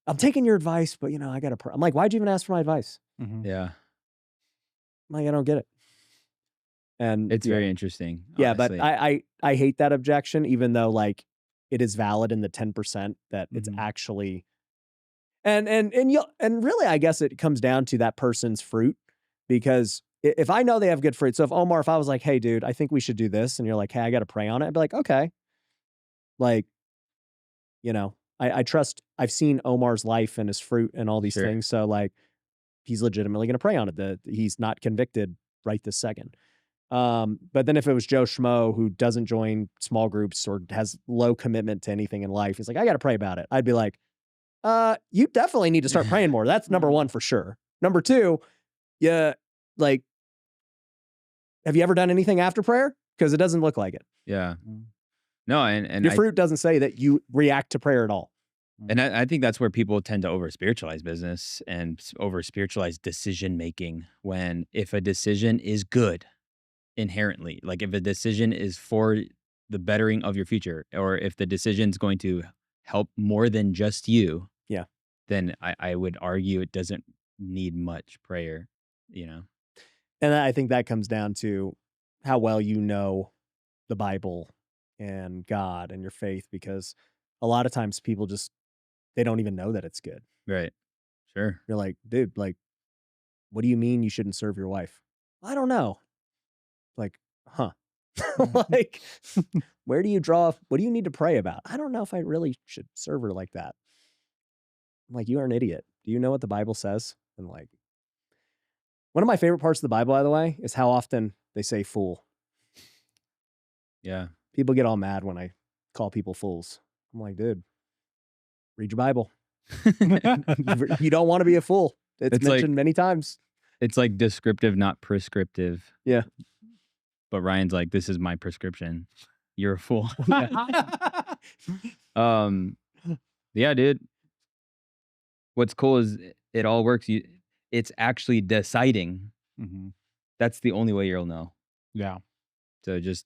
I'm taking your advice, but I got to, I'm like, why'd you even ask for my advice? Mhm. Yeah. I'm like, I don't get it. And It's very interesting. yeah, but honestly. I hate that objection, even though like it is valid in the 10% that it's Mhm. actually, and really, I guess it comes down to that person's fruit, because if I know they have good fruit, so if I was like, hey, dude, I think we should do this, and you're like, hey, I got to pray on it, I'd be like, okay, like, I trust. I've seen Omar's life and his fruit and all these Sure. things, so like, he's legitimately going to pray on it. That he's not convicted right this second. But then if it was Joe Schmo who doesn't join small groups or has low commitment to anything in life, he's like, I got to pray about it. I'd be like, you definitely need to start praying more. That's number one for sure. Number two, yeah, like, have you ever done anything after prayer? Because it doesn't look like it. Yeah. Mm. No, and Your fruit doesn't say that you react to prayer at all. I think that's where people tend to over spiritualize business and over spiritualize decision making. When if a decision is good inherently, like if a decision is for the bettering of your future, or if the decision's going to help more than just you, Yeah. then I would argue it doesn't need much prayer, And I think that comes down to how well you know the Bible and God and your faith, because a lot of times people just they don't even know that it's good. Right. Sure. You're like, dude, like, what do you mean you shouldn't serve your wife? I don't know. Like, huh? Like, where do you draw? What do you need to pray about? I don't know if I really should serve her like that. I'm like, you are an idiot. Do you know what the Bible says? And like, one of my favorite parts of the Bible, by the way, is how often they say fool. Yeah. People get all mad when I call people fools. I'm like, dude, read your Bible. You don't want to be a fool. It's It's like mentioned many times. it's like descriptive, not prescriptive. Yeah. But Ryan's like, this is my prescription. You're a fool. Yeah, dude. What's cool is it all works. It's actually deciding. Mhm. That's the only way you'll know. Yeah. So just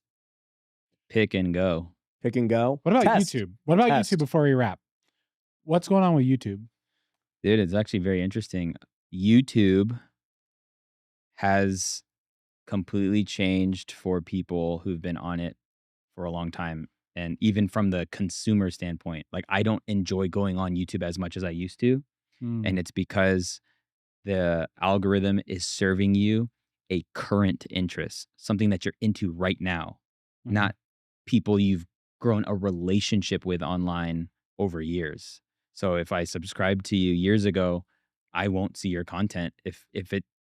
pick and go. Pick and go. What about Test. YouTube? What about Test. YouTube before we wrap? What's going on with YouTube? Dude, it's actually very interesting. YouTube has completely changed for people who've been on it for a long time. And even from the consumer standpoint, like I don't enjoy going on YouTube as much as I used to. And it's because the algorithm is serving you a current interest, something that you're into right now, Mhm. not people you've grown a relationship with online over years. So if I subscribed to you years ago, I won't see your content if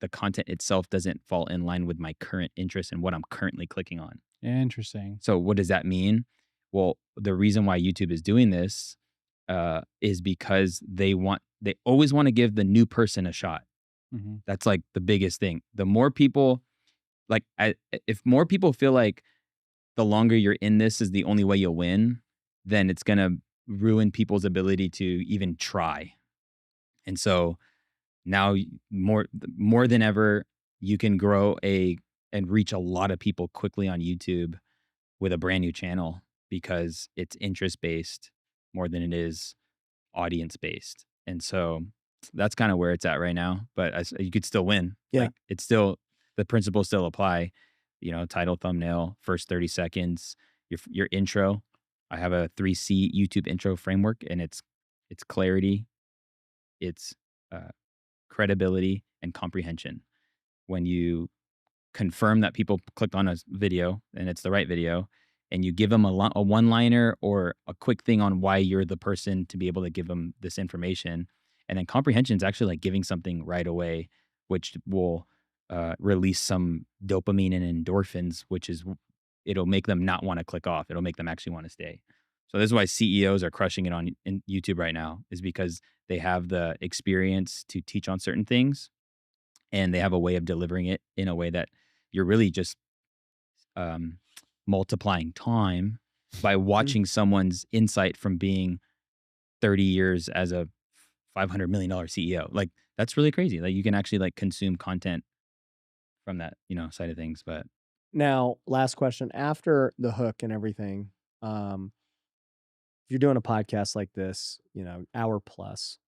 the content itself doesn't fall in line with my current interest and what I'm currently clicking on. Interesting. So what does that mean? Well, the reason why YouTube is doing this is because they always want to give the new person a shot. Mhm. That's like the biggest thing. The more people if more people feel like the longer you're in this is the only way you'll win, then it's going to ruin people's ability to even try. And so now more than ever, you can grow and reach a lot of people quickly on YouTube with a brand new channel because it's interest based more than it is audience based. And so that's kind of where it's at right now, but you could still win. Yeah. Like it's still, the principles still apply, title, thumbnail, first 30 seconds, your intro. I have a 3C YouTube intro framework, and it's clarity, it's credibility, and comprehension. When you confirm that people clicked on a video and it's the right video, and you give them a one-liner or a quick thing on why you're the person to be able to give them this information. And then comprehension is actually like giving something right away, which will release some dopamine and endorphins, it'll make them not want to click off. It'll make them actually want to stay. So this is why CEOs are crushing it in YouTube right now, is because they have the experience to teach on certain things, and they have a way of delivering it in a way that you're really just multiplying time by watching someone's insight from being 30 years as a $500 million CEO. Like that's really crazy. Like you can actually like consume content from that, side of things. But Now, last question. After the hook and everything, if you're doing a podcast like this, hour plus,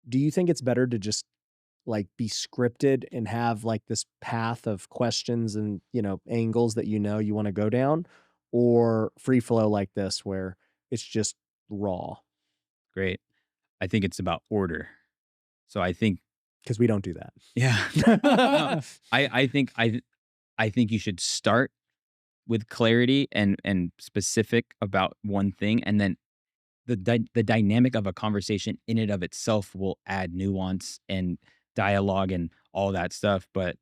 do you think it's better to just like be scripted and have like this path of questions and, angles that you want to go down, or free flow like this where it's just raw? great. I think it's about order. So I think, Because we don't do that. yeah, no, I think you should start with clarity and specific about one thing, and then the dynamic of a conversation in and of itself will add nuance and dialogue and all that stuff. But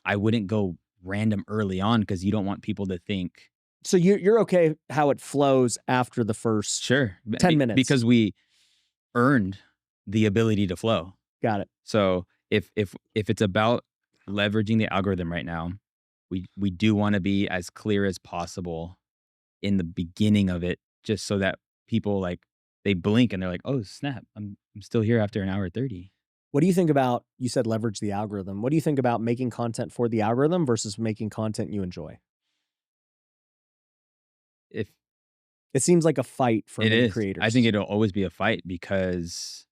I wouldn't go random early on because you don't want people to think. So you're okay how it flows after the first Sure, 10 minutes. because we earned the ability to flow. Got it. So if it's about leveraging the algorithm right now, we do want to be as clear as possible in the beginning of it, just so that people like they blink and they're like, oh snap, I'm still here after an hour 30. What do you think about, you said leverage the algorithm. What do you think about making content for the algorithm versus making content you enjoy? If It seems like a fight for it many is, creators. I think it'll always be a fight because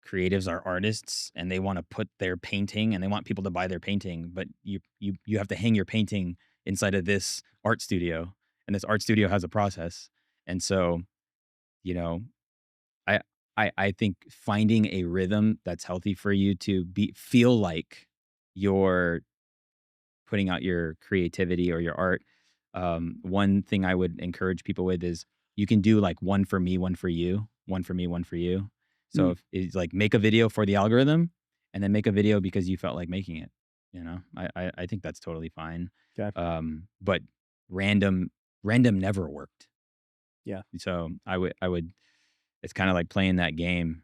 creatives are artists and they want to put their painting and they want people to buy their painting, but you have to hang your painting inside of this art studio, and this art studio has a process. And so, you know, I think finding a rhythm that's healthy for you to feel like you're putting out your creativity or your art. One thing I would encourage people with is you can do like one for me, one for you, one for me, one for you. So Mm. if it's like make a video for the algorithm and then make a video because you felt like making it, I think that's totally fine. Okay. But random never worked. Yeah. So I would, it's kind of like playing that game,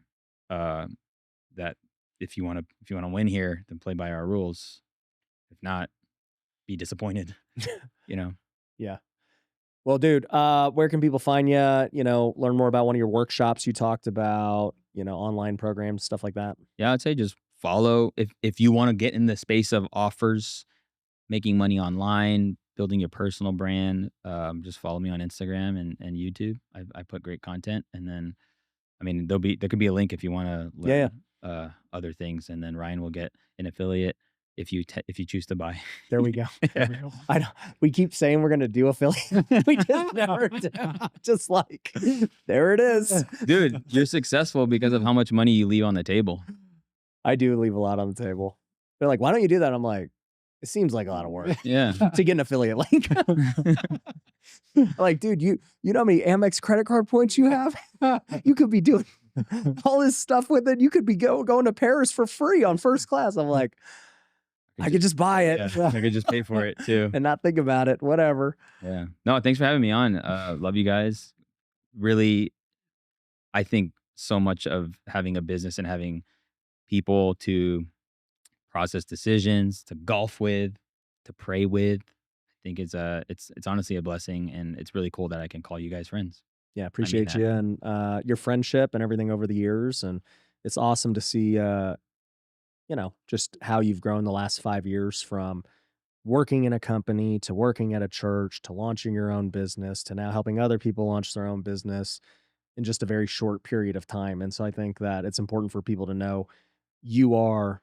that if you want to win here, then play by our rules. If not, be disappointed, you know? Yeah. Well, dude, where can people find you? Learn more about one of your workshops you talked about, online programs, stuff like that. Yeah, I'd say just follow if you want to get in the space of offers, making money online, building your personal brand, just follow me on Instagram and YouTube. I put great content, and then I mean there could be a link if you want to Yeah. learn other things, and then Ryan will get an affiliate if you choose to buy. There we go. There we go. I know we keep saying we're gonna do affiliate. We just never do. Just like there it is. Dude, you're successful because of how much money you leave on the table. I do leave a lot on the table. They're like, why don't you do that? I'm like, it seems like a lot of work Yeah. to get an affiliate link. Like, dude, you know how many Amex credit card points you have? You could be doing all this stuff with it. You could be going to Paris for free on first class. I'm like, I could just buy it. Yeah, I could just pay for it too. And not think about it. Whatever. Yeah. No, thanks for having me on. Love you guys. Really, I think so much of having a business and having people to process decisions, to golf with, to pray with, I think it's honestly a blessing, and it's really cool that I can call you guys friends. Yeah, appreciate you and your friendship and everything over the years. And it's awesome to see, just how you've grown the last 5 years from working in a company to working at a church to launching your own business to now helping other people launch their own business in just a very short period of time. And so I think that it's important for people to know you are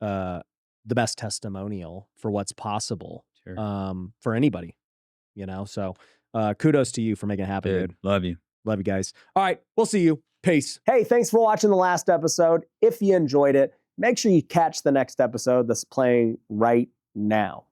the best testimonial for what's possible Sure. for anybody, So kudos to you for making it happen, dude. Love you. Love you guys. All right, we'll see you. Peace. Hey, thanks for watching the last episode. If you enjoyed it, make sure you catch the next episode that's playing right now.